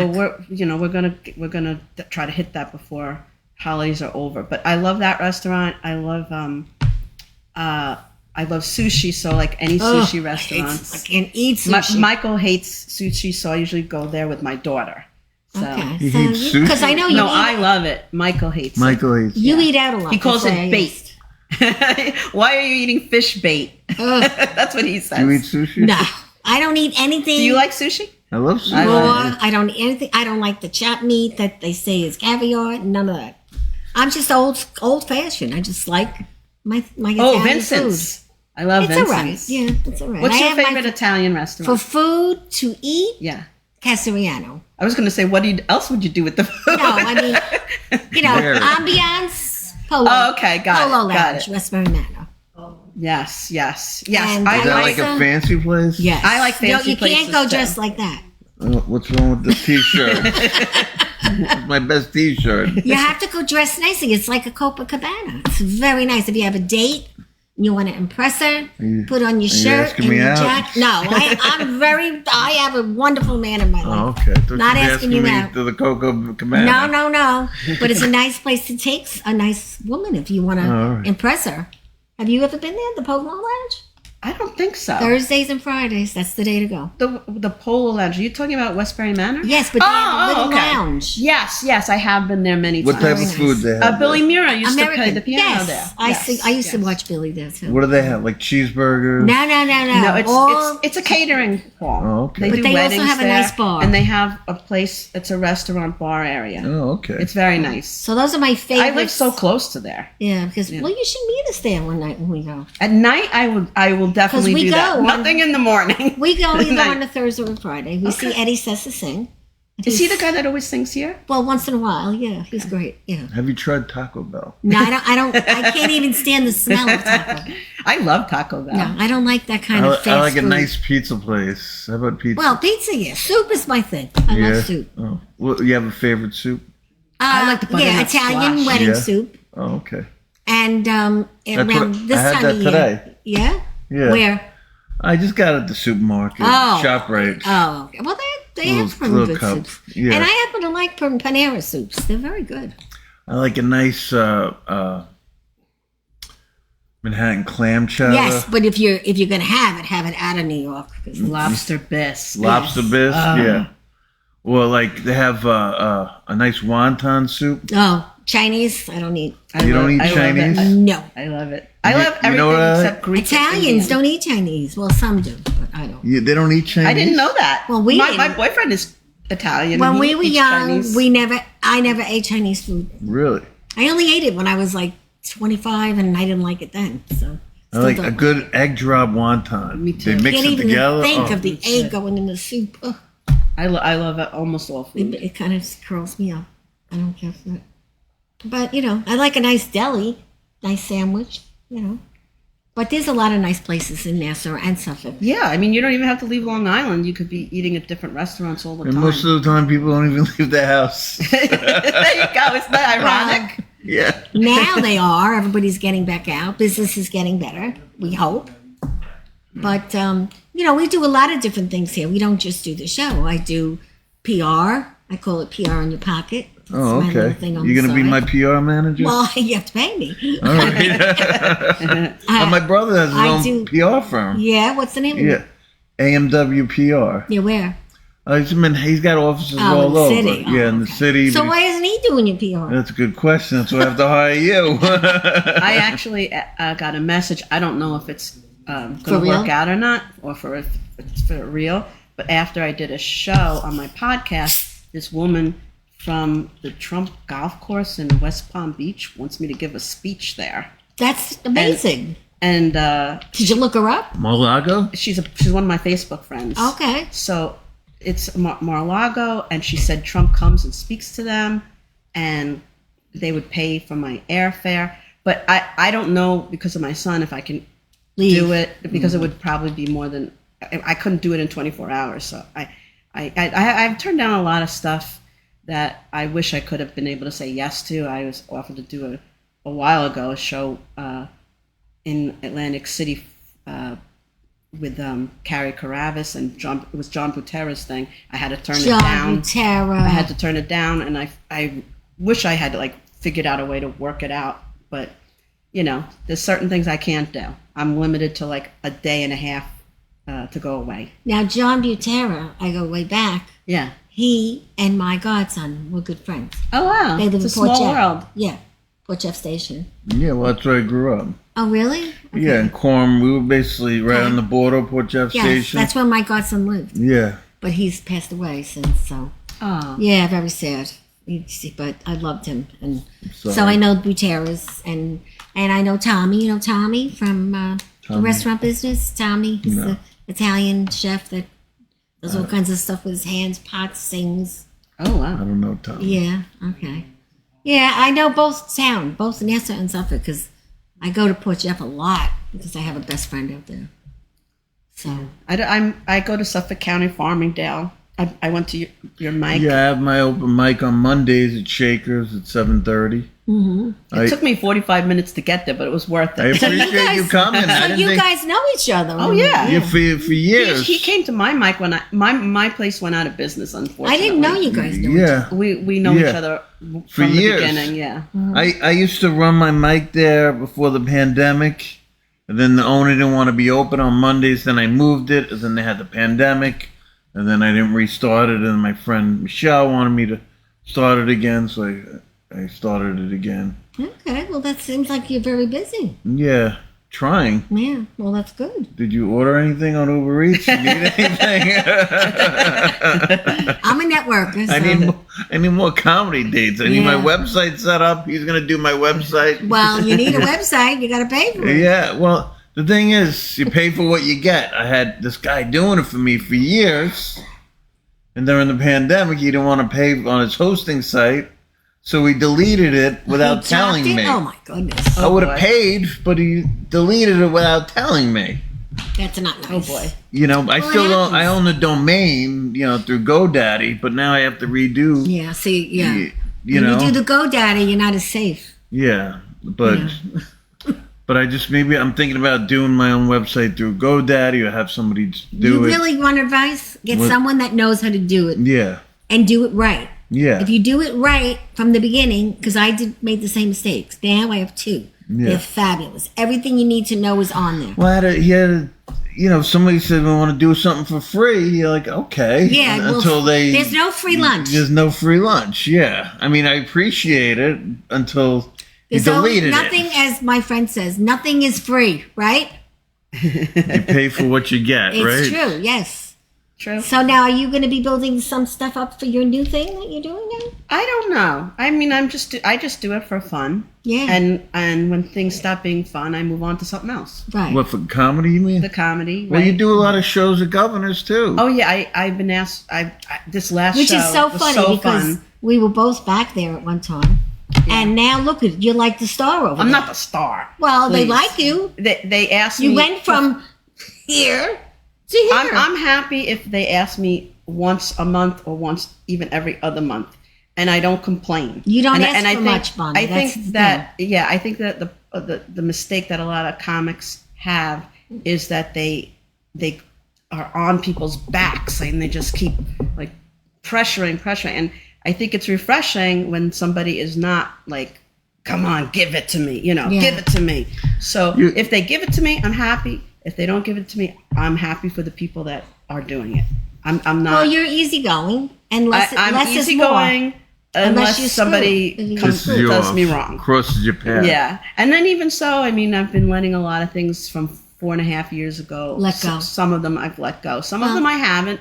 we're gonna try to hit that before holidays are over. But I love that restaurant. I love sushi. So like any sushi restaurant, I can't eat sushi. Michael hates sushi, so I usually go there with my daughter. So. Okay. He hates sushi? Because I know you. No, I love it. Michael hates it. You eat out a lot. He calls it bait. Why are you eating fish bait? That's what he says. Do you eat sushi? No, I don't eat anything. Do you like sushi? I love sushi. I don't eat anything. I don't like the chopped meat that they say is caviar. None of that. I'm just old fashioned. I just like my Italian Vincent's. food. I love It's Vincent's. all right. Yeah, it's all right. What's your favorite Italian restaurant? For food to eat? Yeah. Casariano. I was going to say, what else would you do with the food? No, I mean, ambiance. Polo. Oh, okay, got Polo it, got Lounge, it. Westbury Manor. Yes. And I Is that like. like a fancy place? Yes. I like fancy You can't places, go too. dressed like that. What's wrong with the T-shirt? It's my best T-shirt. You have to go dressed nicely. It's like a Copacabana. It's very nice. If you have a date, you want to impress her, put on your shirt asking and me your out? jacket. No, I have a wonderful man in my life. Oh, okay. I thought Not you were asking you me out. to the Coco Cabana. No. But it's a nice place to take a nice woman if you want to All right. impress her. Have you ever been there, the Polo Lounge? I don't think so. Thursdays and Fridays. That's the day to go. The Polo Lounge. Are you talking about Westbury Manor? Yes, but they have a little okay. lounge. Yes, I have been there many What times. type Very of nice. food they have? Billy there? Mura used to play American. the piano Yes. there. I used to watch Billy there too. What do they have? Like cheeseburgers? No. No, it's a catering hall. Oh, okay. But do they also weddings have a there, nice bar. and they have a place. It's a restaurant bar area. Oh, okay. It's very nice. So those are my favorites. I live so close to there. Yeah, because well, you should meet us there one night when we go. At night, I will definitely we do that. go on- Nothing in the morning. We go either Night. on a Thursday or a Friday. We see Eddie Sessa sing. Is he the guy that always sings here? Well, once in a while, yeah, he's great. Yeah. Have you tried Taco Bell? No, I can't even stand the smell of taco. I love Taco Bell. No, I don't like that kind of fast I like a food. nice pizza place. How about pizza? Well, pizza, yeah. Soup is my thing. I love soup. Oh. Well, you have a favorite soup? I like the butternut Italian squash. wedding Yeah. soup. Oh, okay. And around this I had time that of year. today. Yeah? Yeah. Where? I just got it at the supermarket. Oh. ShopRite. Oh, okay. Well, they have some little good cups. soups. Yeah. And I happen to like Panera soups. They're very good. I like a nice Manhattan clam chowder. Yes, but if you're gonna have it out of New York. 'Cause Lobster bisque. Lobster bisque, yeah. Well, like they have a nice wonton soup. Oh, Chinese? I don't eat. You don't eat I love Chinese? it. No. I love it. I You- love you everything know what I- except Greek. and Italians Indian. don't eat Chinese. Well, some do, but I don't. They don't eat Chinese. I didn't know that. Well, we my didn't. boyfriend is Italian. When and we he were eats young, Chinese. I never ate Chinese food. Really? I only ate it when I was like 25, and I didn't like it then. So I like a good egg drop wonton. Me too. They mix can't it even together. think Oh. of the egg going in the soup. Ugh, I love it, almost all food. it kind of curls me up. I don't care for it. But I like a nice deli, nice sandwich. But there's a lot of nice places in Nassau and Suffolk. Yeah, I mean, you don't even have to leave Long Island. You could be eating at different restaurants all the And time. most of the time, people don't even leave the house. there you go. Isn't that ironic? Yeah. Now they are. Everybody's getting back out. Business is getting better. We hope. But we do a lot of different things here. We don't just do the show. I do PR. I call it PR in your pocket. It's Oh, my little okay. thing on You're the gonna be side. my PR manager? Well, you have to pay me. All right. But my brother has his I own do- PR firm. Yeah, what's the name of Yeah. it? AMW PR. Yeah, where? He's got offices Oh, all in the over. city. Yeah, Oh, in the okay. city. So but why isn't he doing your PR? That's a good question. That's why I have to hire you. I actually got a message. I don't know if it's going For to real? work out or not, or if it's for real. But after I did a show on my podcast, this woman from the Trump golf course in West Palm Beach wants me to give a speech there. That's amazing. And Did you look her up? Mar-a-Lago? she's one of my Facebook friends. Okay. So it's Mar-a-Lago, and she said Trump comes and speaks to them, and they would pay for my airfare. But I don't know, because of my son, if I can Leave. do it, because it would probably be more than I couldn't do it in 24 hours. So I've turned down a lot of stuff that I wish I could have been able to say yes to. I was offered to do a while ago a show in Atlantic City with Carrie Caravis and John. It was John Butera's thing. I had to turn it down. Butera. I had to turn it down, and I wish I had figured out a way to work it out. But there's certain things I can't do. I'm limited to a day and a half to go away. Now, John Butera, I go way back. Yeah. He and my godson were good friends. Oh wow. They live it's a in Port small Jeff. world. Yeah, Port Jeff Station. Yeah, well, that's where I grew up. Oh, really? Yeah, in Quorum. We were basically right on the border of Port Jeff Yes, Station. that's where my godson lived. Yeah. But he's passed away since, so. Oh. Yeah, very sad. But I loved him. And Sorry. so I know Butera's, and I know Tommy. You know Tommy from the Tommy. restaurant business? Tommy, he's No. the Italian chef that does all kinds of stuff with his hands, pots, sings. Oh I wow. don't know, Tom. Yeah, okay. Yeah, I know both Nassau and Suffolk, because I go to Port Jeff a lot because I have a best friend out there. So I go to Suffolk County, Farmingdale. I went to your mic. Yeah, I have my open mic on Mondays at Shakers at 7:30. It took me 45 minutes to get there, but it was worth I it. appreciate you coming. I So didn't you think- guys know each other. Oh, yeah. Yeah, for years. He came to my mic when my place went out of business. Unfortunately, I didn't know you guys knew each other. Yeah. We know Yeah. each other For from the years. beginning. Yeah. I used to run my mic there before the pandemic, and then the owner didn't want to be open on Mondays. Then I moved it, and then they had the pandemic, and then I didn't restart it. And my friend Michelle wanted me to start it again, so I started it again. Okay, well, that seems like you're very busy. Yeah, trying. Yeah, well, that's good. Did you order anything on Uber Eats? You need anything? I'm a networker, so. I need more comedy dates. I need my Yeah. website set up. He's gonna do my website. Well, you need a website. You got to pay for it. Yeah, well, the thing is, you pay for what you get. I had this guy doing it for me for years, and during the pandemic, he didn't want to pay on his hosting site, so he deleted it without He telling dropped it? me. Oh, my goodness. I would have boy. paid, but he deleted it without telling me. That's not nice. Oh boy. You know, I Well, still it don't. I happens. own the domain, through GoDaddy, but now I have to redo. Yeah, see, yeah. You when know, you do the GoDaddy, you're not as safe. yeah, but. But I'm thinking about doing my own website through GoDaddy or have somebody do You it. really want advice? Get What- someone that knows how to do it Yeah, and do it right. yeah. If you do it right from the beginning, because I made the same mistakes. Now I have two. Yeah. They're fabulous. Everything you need to know is on there. Well, somebody said we want to do something for free. You're like, okay. Yeah, well, until there's no free lunch. There's no free lunch. Yeah, I mean, I appreciate it until you There's always deleted nothing, it. as my friend says, nothing is free, right? You pay for what you get, It's right? true, yes. True. So now are you going to be building some stuff up for your new thing that you're doing now? I don't know. I mean, I just do it for fun. Yeah. And when things stop being fun, I move on to something else. Right. What, for comedy, you mean? The comedy. Well, right? you do a lot of shows at Governors, too. Oh yeah, I've been asked. This last Which show is so was funny so because fun. we were both back there at one time. And now look at you're like the star over I'm there. not the star. Well, they Please. like you. They asked me. You went from here to here. I'm happy if they ask me once a month or once even every other month, and I don't complain. You don't ask and I for think, much, Bonnie. I That's think the that I think that the mistake that a lot of comics have is that they are on people's backs and they just keep like pressuring, and I think it's refreshing when somebody is not like, come on, give it to me, Yeah. give it to me. So You- if they give it to me, I'm happy. If they don't give it to me, I'm happy for the people that are doing it. I'm not. Well, you're easygoing, and less, I'm less is more. easygoing Unless you unless somebody screw. comes Pisses you does off, me wrong. crosses your path. Yeah, and then even so, I mean, I've been letting a lot of things from 4.5 years ago. Let go. Some of them I've let go. Some of Well- them I haven't.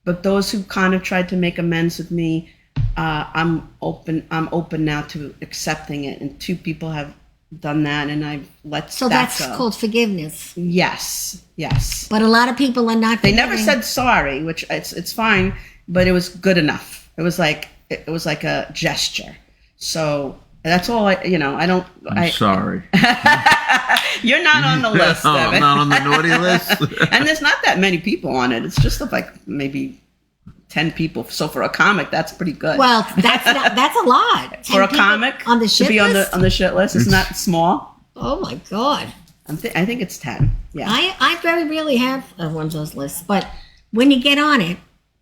But those who kind of tried to make amends with me, I'm open. I'm open now to accepting it. And 2 people have done that, and I've let So that that's go. called forgiveness. Yes. But a lot of people are not. They never forgiving. said sorry, which it's fine, but it was good enough. It was like a gesture. So that's all I don't. I'm sorry. You're not on the list. No, I'm Evan. not on the naughty list. And there's not that many people on it. It's just like maybe 10 people. So for a comic, that's pretty good. Well, that's a lot. 10 for a people comic on the to shit be list? on the shit list, it's not small. Oh my god. I think it's 10. Yeah. I very rarely have one of those lists, but when you get on it,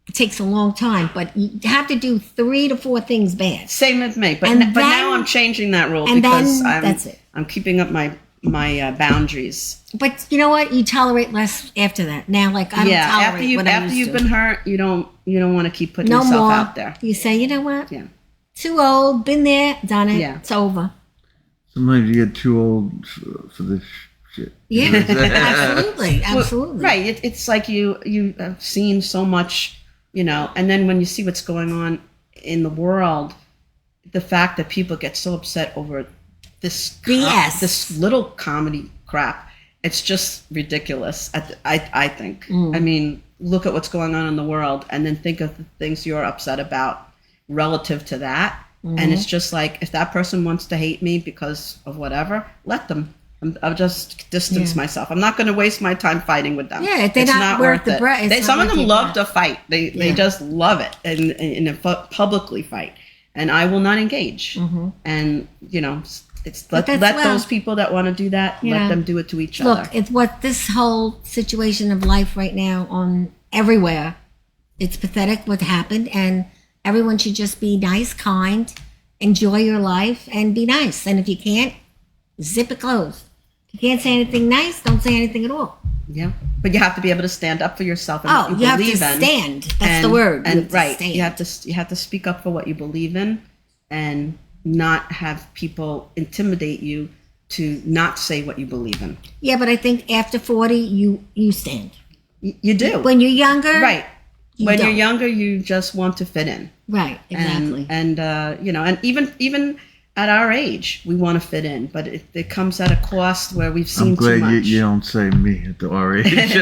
it takes a long time. But you have to do 3 to 4 things bad. Same with me, but And but then- now I'm changing that rule and because then that's it. I'm keeping up my boundaries. But you know what? You tolerate less after that. Now, like I don't tolerate what I used you've to. been hurt, you don't want to keep putting No yourself more. out there. You say, you know what? Yeah. Too old. Been there. Done it. Yeah. It's over. Sometimes you get too old for this shit. Yeah. absolutely. Well, Absolutely. right. It's like you have seen so much, and then when you see what's going on in the world, the fact that people get so upset over this BS. this little comedy crap, it's just ridiculous. I think. I mean, look at what's going on in the world, and then think of the things you're upset about relative to that. And it's just like, if that person wants to hate me because of whatever, let them. I'll just distance myself. I'm not going to waste my time fighting with them. Yeah, they're not worth the breath. Some of them love to fight. They just love it and publicly fight. And I will not engage. And, it's let those people that want to do that, let them do it to each other. Look, it's what this whole situation of life right now on everywhere. It's pathetic what happened, and everyone should just be nice, kind, enjoy your life, and be nice. And if you can't, zip it closed. If you can't say anything nice, don't say anything at all. Yeah, but you have to be able to stand up for yourself and what you have believe to in. Stand. That's the word. And right, you have to speak up for what you believe in, and not have people intimidate you to not say what you believe in. Yeah, but I think after 40, you stand. You do. When you're younger, right? When don't. you're younger, you just want to fit in. Right. Exactly. And and even at our age, we want to fit in, but it comes at a cost where we've seen too much. I'm glad you don't say me at our age.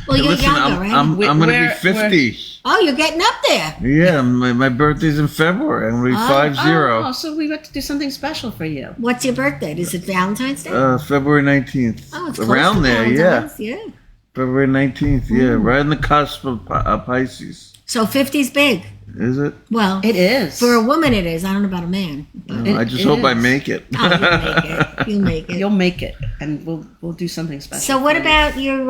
Well, you're younger, right? I'm going to be 50. Oh, you're getting up there. Yeah, my birthday's in February. I'm going to be 50. Oh, so we got to do something special for you. What's your birthday? Is it Valentine's Day? February 19th. Oh, it's around close to there, Valentine's, yeah. February 19th, right on the cusp of Pisces. So 50's big. Is it? Well, it is. For a woman, it is. I don't know about a man. I just hope I make it. Oh, you'll make it. You'll make it, and we'll do something special. So what about your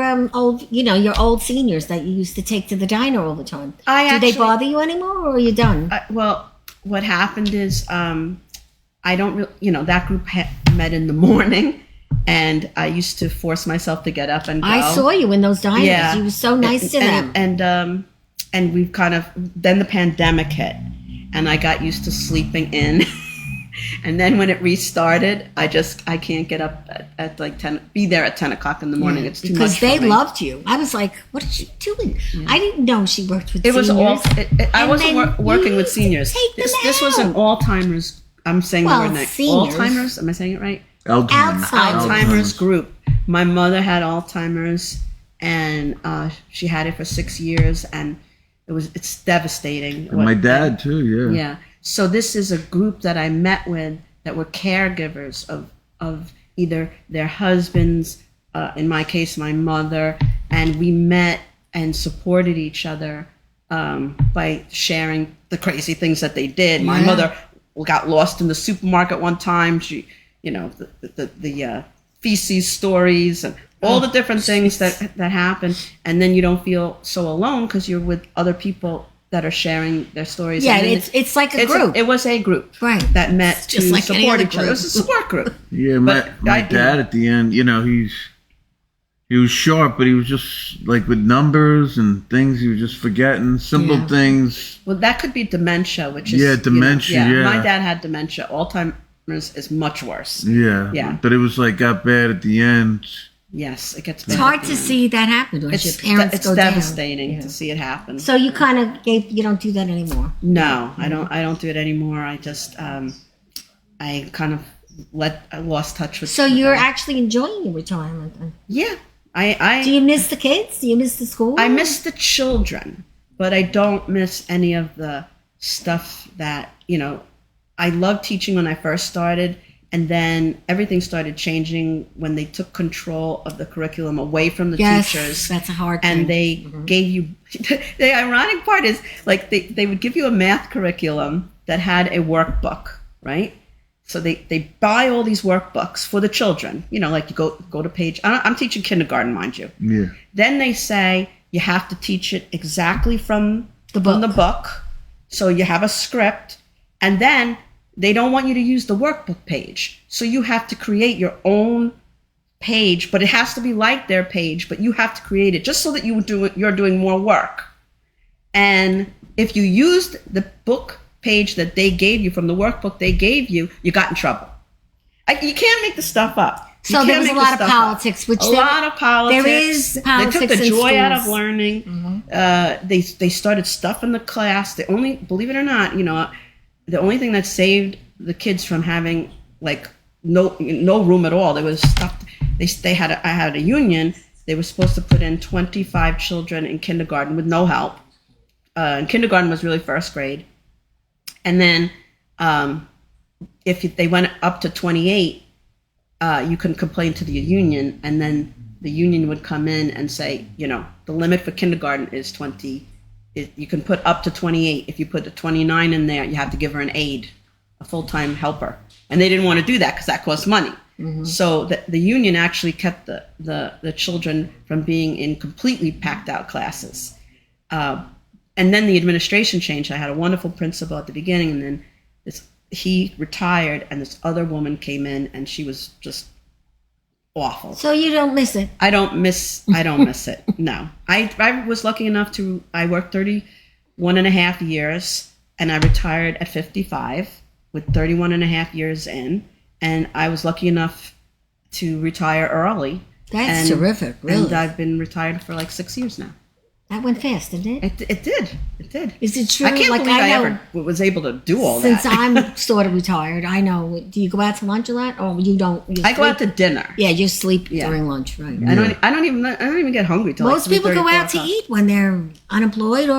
your old seniors that you used to take to the diner all the time? Do they bother you anymore, or are you done? Well, what happened is I don't really, that group met in the morning, and I used to force myself to get up and go. I saw you in those diners. Yeah. You were so nice to them. And we've then the pandemic hit, and I got used to sleeping in. And then when it restarted, I can't get up at like 10, be there at 10 o'clock in the morning. It's too much because they for me. loved you. I was like, what is she doing? Yeah. I didn't know she worked with seniors. I wasn't working with seniors. This was an Alzheimer's. I'm saying the word right. Alzheimer's. Am I saying it right? Alzheimer's group. My mother had Alzheimer's, and she had it for 6 years, and it's devastating. And my dad too, yeah. Yeah. So this is a group that I met with that were caregivers of either their husbands, in my case, my mother, and we met and supported each other by sharing the crazy things that they did. My mother got lost in the supermarket one time. She, the feces stories and all the different things that happen, and then you don't feel so alone because you're with other people that are sharing their stories. Yeah, it's like a group. It was a group, right, that met to just like support each other. It was a support group. Yeah, my dad at the end, he was sharp, but he was just like with numbers and things. He was just forgetting simple things. Well, that could be dementia, which is dementia. My dad had dementia. Alzheimer's is much worse. Yeah. But it was like got bad at the end. Yes, it gets bad. It's hard to see that happen. It's devastating to see it happen. So you kind of you don't do that anymore. No, I don't do it anymore. I just I kind of I lost touch with. So you're actually enjoying your retirement then? Yeah, I. Do you miss the kids? Do you miss the school? I miss the children, but I don't miss any of the stuff that I loved teaching when I first started. And then everything started changing when they took control of the curriculum away from the teachers. That's a hard thing. And they gave you, the ironic part is like they would give you a math curriculum that had a workbook, right? So they buy all these workbooks for the children, like you go to page, I'm teaching kindergarten, mind you. Yeah. Then they say you have to teach it exactly from the book. So you have a script, and then they don't want you to use the workbook page. So you have to create your own page, but it has to be like their page, but you have to create it just so that you're doing more work. And if you used the book page that they gave you from the workbook they gave you, you got in trouble. You can't make the stuff up. So there was a lot of politics, a lot of politics. There is politics. They took the joy schools. out of learning. Mm-hmm. They started stuff in the class. Believe it or not, the only thing that saved the kids from having like no room at all, there was stuff. I had a union. They were supposed to put in 25 children in kindergarten with no help. And kindergarten was really first grade. And then if they went up to 28, you can complain to the union, and then the union would come in and say, the limit for kindergarten is 20. You can put up to 28. If you put a 29 in there, you have to give her an aide, a full-time helper. And they didn't want to do that because that costs money. Mm-hmm. So the union actually kept the children from being in completely packed out classes. And then the administration changed. I had a wonderful principal at the beginning, and then he retired, and this other woman came in, and she was just awful. So you don't miss it? I don't miss it. No. I was lucky enough I worked 31 and a half years, and I retired at 55 with 31 and a half years in. And I was lucky enough to retire early. That's terrific, really. And I've been retired for like 6 years now. That went fast, didn't it? It did. Is it true? I can't believe I ever was able to do all that. Since I'm sort of retired, I know. Do you go out to lunch a lot, or you don't? I go out to dinner. Yeah, you sleep during lunch, right? Yeah. I don't even get hungry till most people go out to eat when they're unemployed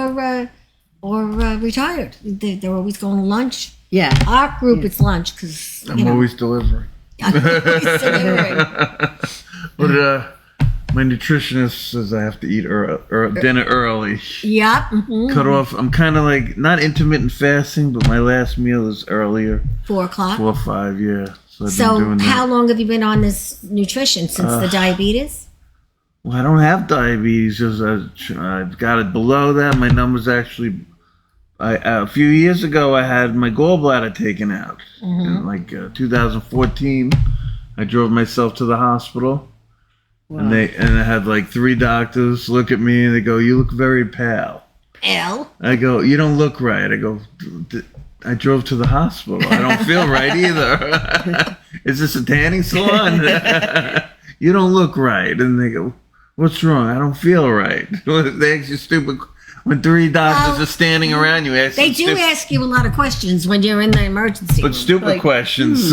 or retired. They're always going to lunch. Yeah, our group it's lunch because I'm always delivering. But my nutritionist says I have to eat dinner early. Yep. Mm-hmm. Cut off. I'm kind of like not intermittent fasting, but my last meal is earlier. 4 o'clock. 4 or 5, yeah. So how long have you been on this nutrition since the diabetes? Well, I don't have diabetes. Just I've got it below that. My numbers actually. A few years ago, I had my gallbladder taken out. In 2014, I drove myself to the hospital. Wow. And I had like 3 doctors look at me and they go, "You look very pale." Pale? I go, "You don't look right." I go, "I drove to the hospital. I don't feel right either." "Is this a tanning salon?" "You don't look right." And they go, "What's wrong?" "I don't feel right." They ask you stupid. When 3 doctors are standing around you, they do ask you a lot of questions when you're in the emergency room. But stupid questions.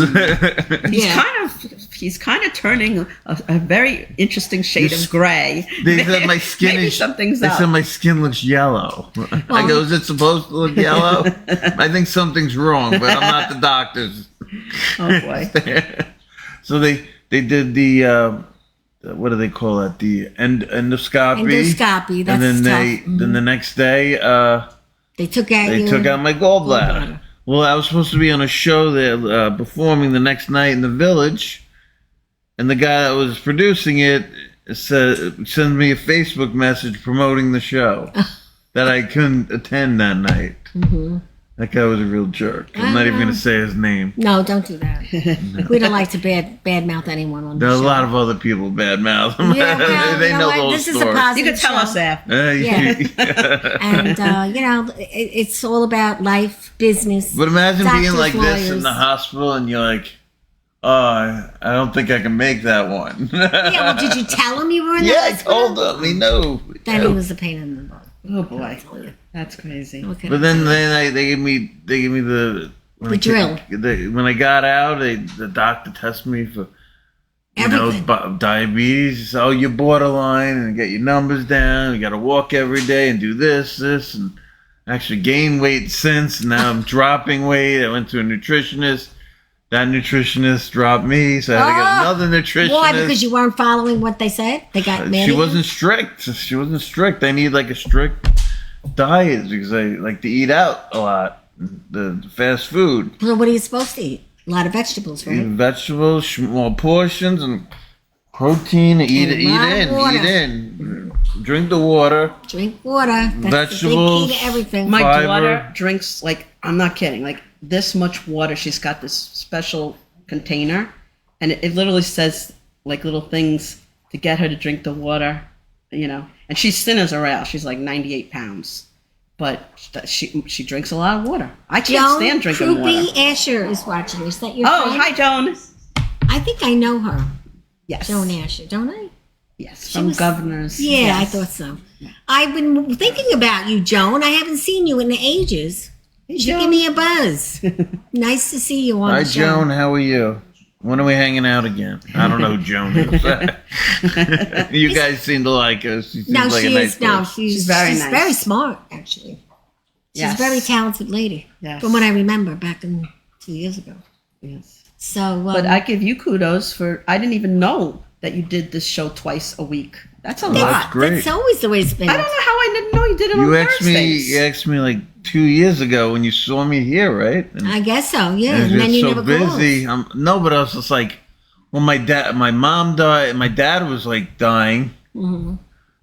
He's kind of turning a very interesting shade of gray. They said my skin Maybe something's up. They said my skin looks yellow. I go, "Is it supposed to look yellow?" "I think something's wrong, but I'm not the doctors." Oh boy. So they did the what do they call it? The endoscopy. Endoscopy. That's and then tough. Then the next day they took out my gallbladder. Well, I was supposed to be on a show there performing the next night in the Village, and the guy that was producing it sent me a Facebook message promoting the show that I couldn't attend that night. Mm-hmm. That guy was a real jerk. I'm not even going to say his name. No, don't do that. No. We don't like to badmouth anyone on the show. There's a lot of other people badmouth. Yeah, well, they know those this stories. Is a positive you can tell us that. And, it's all about life, business. But imagine doctors, being like lawyers. this in the hospital and you're like, "Oh, I don't think I can make that one." Well, did you tell him you were in the hospital? I told him. He knew. Then he was a pain in the butt. Oh boy, that's crazy. But then they gave me the drill. When I got out, the doctor tested me for diabetes. He said, "Oh, you're borderline, and get your numbers down. You got to walk every day and do this, and actually gained weight since. Now I'm dropping weight. I went to a nutritionist. That nutritionist dropped me, so I had to get another nutritionist. Why? Because you weren't following what they said? They got mad. She wasn't strict. I need like a strict diet because I like to eat out a lot. The fast food. So what are you supposed to eat? A lot of vegetables, right? Eat vegetables, small portions, and protein. Eat in. Drink the water. Drink water. That's vegetables. The big key to everything. My daughter drinks I'm not kidding, this much water. She's got this special container, and it literally says little things to get her to drink the water, And she's thin as a rail. She's like 98 pounds, but she drinks a lot of water. I can't stand drinking water. Asher is watching. Is that your friend? Hi, Joan. I think I know her. Yes. Joan Asher, don't I? Yes, from Governors. Yeah, yes. I thought so. I've been thinking about you, Joan. I haven't seen you in ages. You should give me a buzz. Nice to see you on the show. Hi, Joan. How are you? When are we hanging out again? I don't know who Joan is. You guys seem to like her. She seems like a nice person. She's very nice. She's very smart, actually. She's a very talented lady. Yes. From what I remember back in 2 years ago. Yes. So, But I give you kudos for, I didn't even know that you did this show twice a week. That's a That's lot. great. That's always the way it's been. I don't know how I didn't know you did it on You Thursdays. asked me like 2 years ago when you saw me here, right? And I guess so, yeah. I was And then just you so never busy. called. No, but I was just like, well, my mom died. My dad was like dying. Mm-hmm.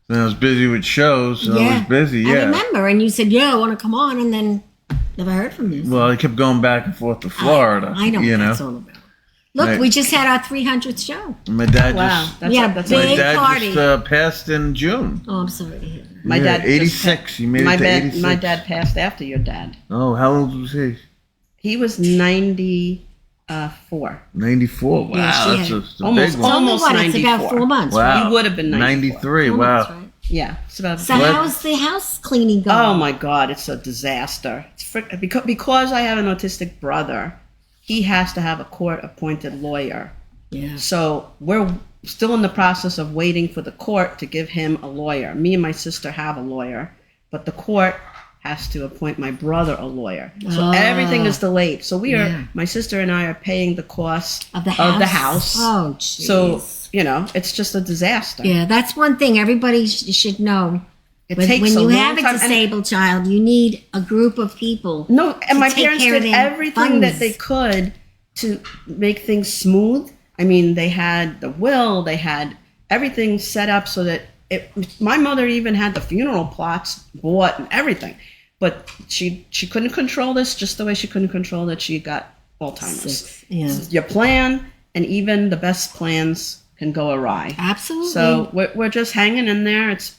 And I was busy with shows, so I was busy. I Yeah. remember, and you said, "Yeah, I want to come on," and then never heard from you. Well, I kept going back and forth to Florida. I know what you know. that's all about. Look, Right. we just had our 300th show. My dad Wow. just That's, We had a that's big my dad party. just passed in June. Oh, I'm sorry to hear that. My Yeah, dad just 86. He made my it to dad, 86. my dad passed after your dad. Oh, how old was he? He was 94. 94. Wow, Yeah, she that's had- a It's almost big one. only Almost what? It's about 94. 4 months. Wow. Right? He would have been 93. 4 Wow. months, right? Yeah, it's about. So What? how's the house cleaning going? Oh my God, it's a disaster. It's because I have an autistic brother, he has to have a court-appointed lawyer. Yeah. So we're still in the process of waiting for the court to give him a lawyer. Me and my sister have a lawyer, but the court has to appoint my brother a lawyer. So Ah. everything is delayed. So Yeah. my sister and I are paying the cost Of the house. Oh, jeez. So, it's just a disaster. Yeah, that's one thing everybody should know. It When takes you a long have a time. And- disabled child, you need a group of people. No, and my take parents care of did their everything that funds. they could to make things smooth. I mean, they had the will, they had everything set up so that my mother even had the funeral plots bought and everything. But she couldn't control this just the way she couldn't control that she got Alzheimer's. Yeah. Your plan and even the best plans can go awry. Absolutely. So we're just hanging in there. It's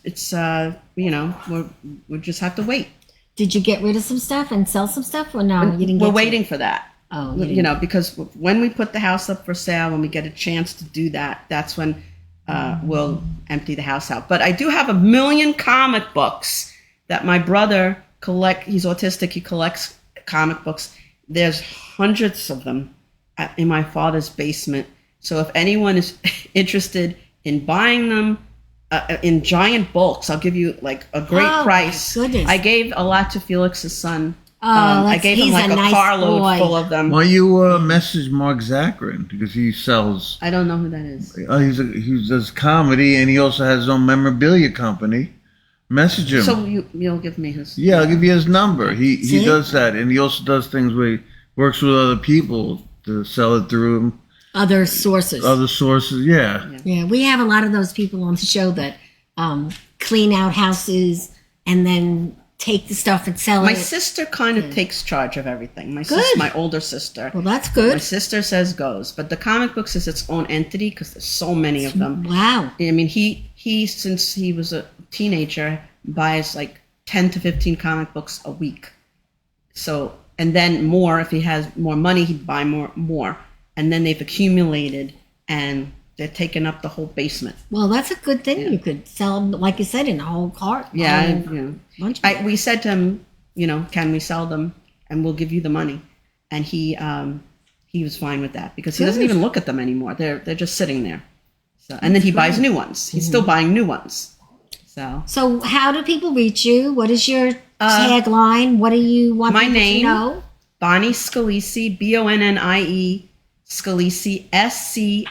we just have to wait. Did you get rid of some stuff and sell some stuff, or no? You didn't. We're get to waiting it? for that. Oh, Because when we put the house up for sale, when we get a chance to do that, that's when we'll empty the house out. But I do have 1 million comic books that my brother he's autistic, he collects comic books. There's hundreds of them in my father's basement. So if anyone is interested in buying them in giant bulks, I'll give you like a great Oh, my price. goodness. I gave a lot to Felix's son. Oh, I gave him he's like a a nice carload boy. full of them. Why you message Mark Zachrin because he sells. I don't know who that is. He does comedy and he also has his own memorabilia company. Message him. So you'll give me his. Yeah, I'll give you his number. He See? does that, and he also does things where he works with other people to sell it through Other sources. other sources. Yeah. Yeah, we have a lot of those people on the show that clean out houses and then take the stuff and sell My it. sister kind of takes charge of everything. Good. My older sister. Well, that's My good. sister says goes, but the comic books is its own entity because there's so many of them. Wow. I mean, he since he was a teenager buys like 10 to 15 comic books a week. So, and then more if he has more money, he'd buy more. And then they've accumulated and they're taking up the whole basement. Well, that's a good thing. Yeah. You could sell them, like you said, in a whole cart. Yeah, a whole bunch of we said to him, can we sell them and we'll give you the money? And he was fine with that because he doesn't Good. even look at them anymore. They're just sitting there. So, and then he buys new ones. He's still buying new ones. So, how do people reach you? What is your tagline? What do you want my people name, to know? Bonnie Scalisi, Bonnie Scalisi, Scalisi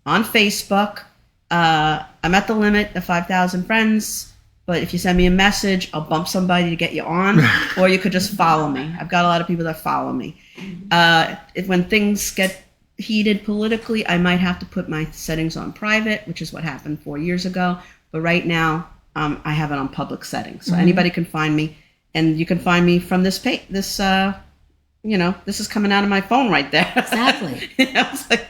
on Facebook. I'm at the limit of 5,000 friends, but if you send me a message, I'll bump somebody to get you on, or you could just follow me. I've got a lot of people that follow me. When things get heated politically, I might have to put my settings on private, which is what happened 4 years ago. But right now, I have it on public settings, so anybody can find me, and you can find me from this page. This is coming out of my phone right there. Exactly. It's like,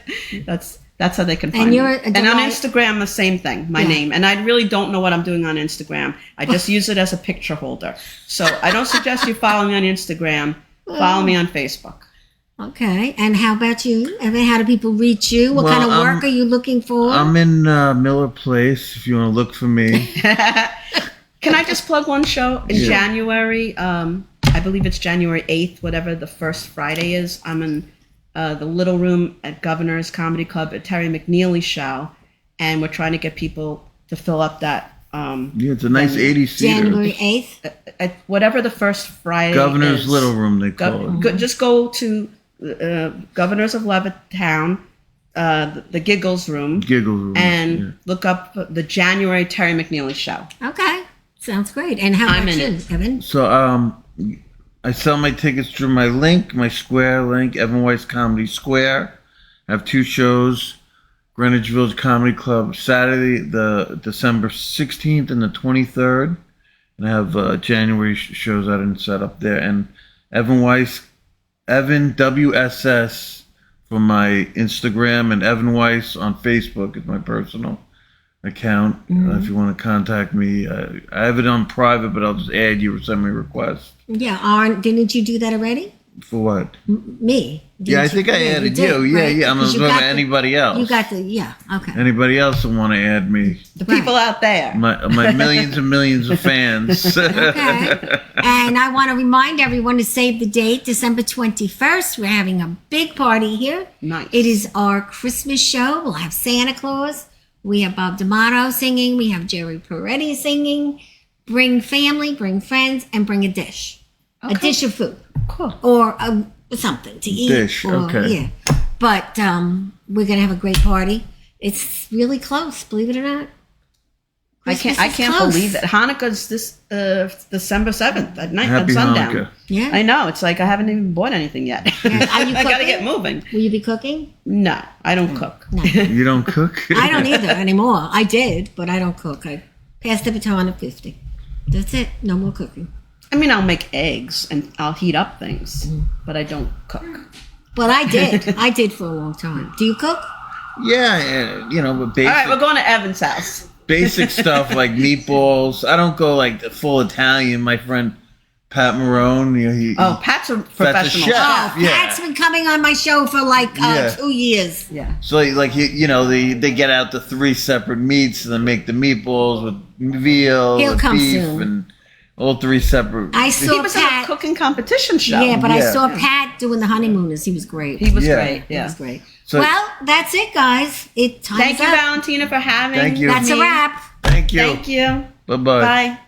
that's how they can find And me. you're a And on delight- Instagram, the same thing. My Yeah. name, and I really don't know what I'm doing on Instagram. I just use it as a picture holder. So I don't suggest you follow me on Instagram. Follow me on Facebook. Okay. And how about you? And then how do people reach you? What Well, kind of work are you looking for? I'm in Miller Place if you want to look for me. Can I just plug one show in Yeah. January? I believe it's January 8th, whatever the first Friday is. I'm in the Little Room at Governor's Comedy Club at Terry McNeely's show, and we're trying to get people to fill up that Yeah, it's a nice venue. 80-seater. January 8th. At whatever the first Friday Governor's is. Little Room, they call it. Just go to Governors of Levittown, the Giggles Room, and look up the January Terry McNeely show. Okay. Sounds great. And how I'm much in in, it. Evan? So I sell my tickets through my link, my Square link, Evan Weiss Comedy Square. I have 2 shows. Greenwich Village Comedy Club, Saturday, the December 16th and the 23rd. And I have January shows I didn't set up there. And Evan WSS for my Instagram, and Evan Weiss on Facebook is my personal account. If you want to contact me, I have it on private, but I'll just add you or send me a request. Yeah, didn't you do that already? For what? Me. Yeah, I think I added you. did, Yeah, right? yeah. I'm Because not you talking got about anybody else. You got okay. Anybody else that want to add me? The people out there. My millions and millions of fans. Okay. And I want to remind everyone to save the date, December 21st. We're having a big party here. Nice. It is our Christmas show. We'll have Santa Claus. We have Bob D'Amato singing. We have Jerry Peretti singing. Bring family, bring friends, and bring a dish. Okay. A dish of food. Cool. Or something to eat. Dish, okay. Yeah. But we're going to have a great party. It's really close, believe it or not. I Christmas can't is close. believe it. Hanukkah's this December 7th at night Happy at sundown. Hanukkah. Yeah. I know. It's like I haven't even bought anything yet. Are you I gotta cooking? get moving. Will you be cooking? No, I don't cook. No. You don't cook? I don't either anymore. I did, but I don't cook. I passed the baton at 50. That's it. No more cooking. I mean, I'll make eggs and I'll heat up things, but I don't cook. But I did. I did for a long time. Do you cook? Yeah, you know, but All basic, right, we're going to Evan's house. basic stuff like meatballs. I don't go like the full Italian. My friend Pat Marone, you know, Oh, Pat's a professional chef. Oh, Yeah. Pat's been coming on my show for like Yeah. 2 years. Yeah. So like you know, they get out the 3 separate meats and then make the meatballs with veal, He'll and come beef, soon. and all 3 separate. I He saw was in a Pat. cooking competition show. Yeah, but I Yeah. saw Pat doing the honeymooners. He was great. He was Yeah. great. He Yeah. was great. So- Well, that's it, guys. Time's Thank you, up. Valentina, for having Thank you. That's a me. wrap. Thank you. Thank you. Bye-bye. Bye.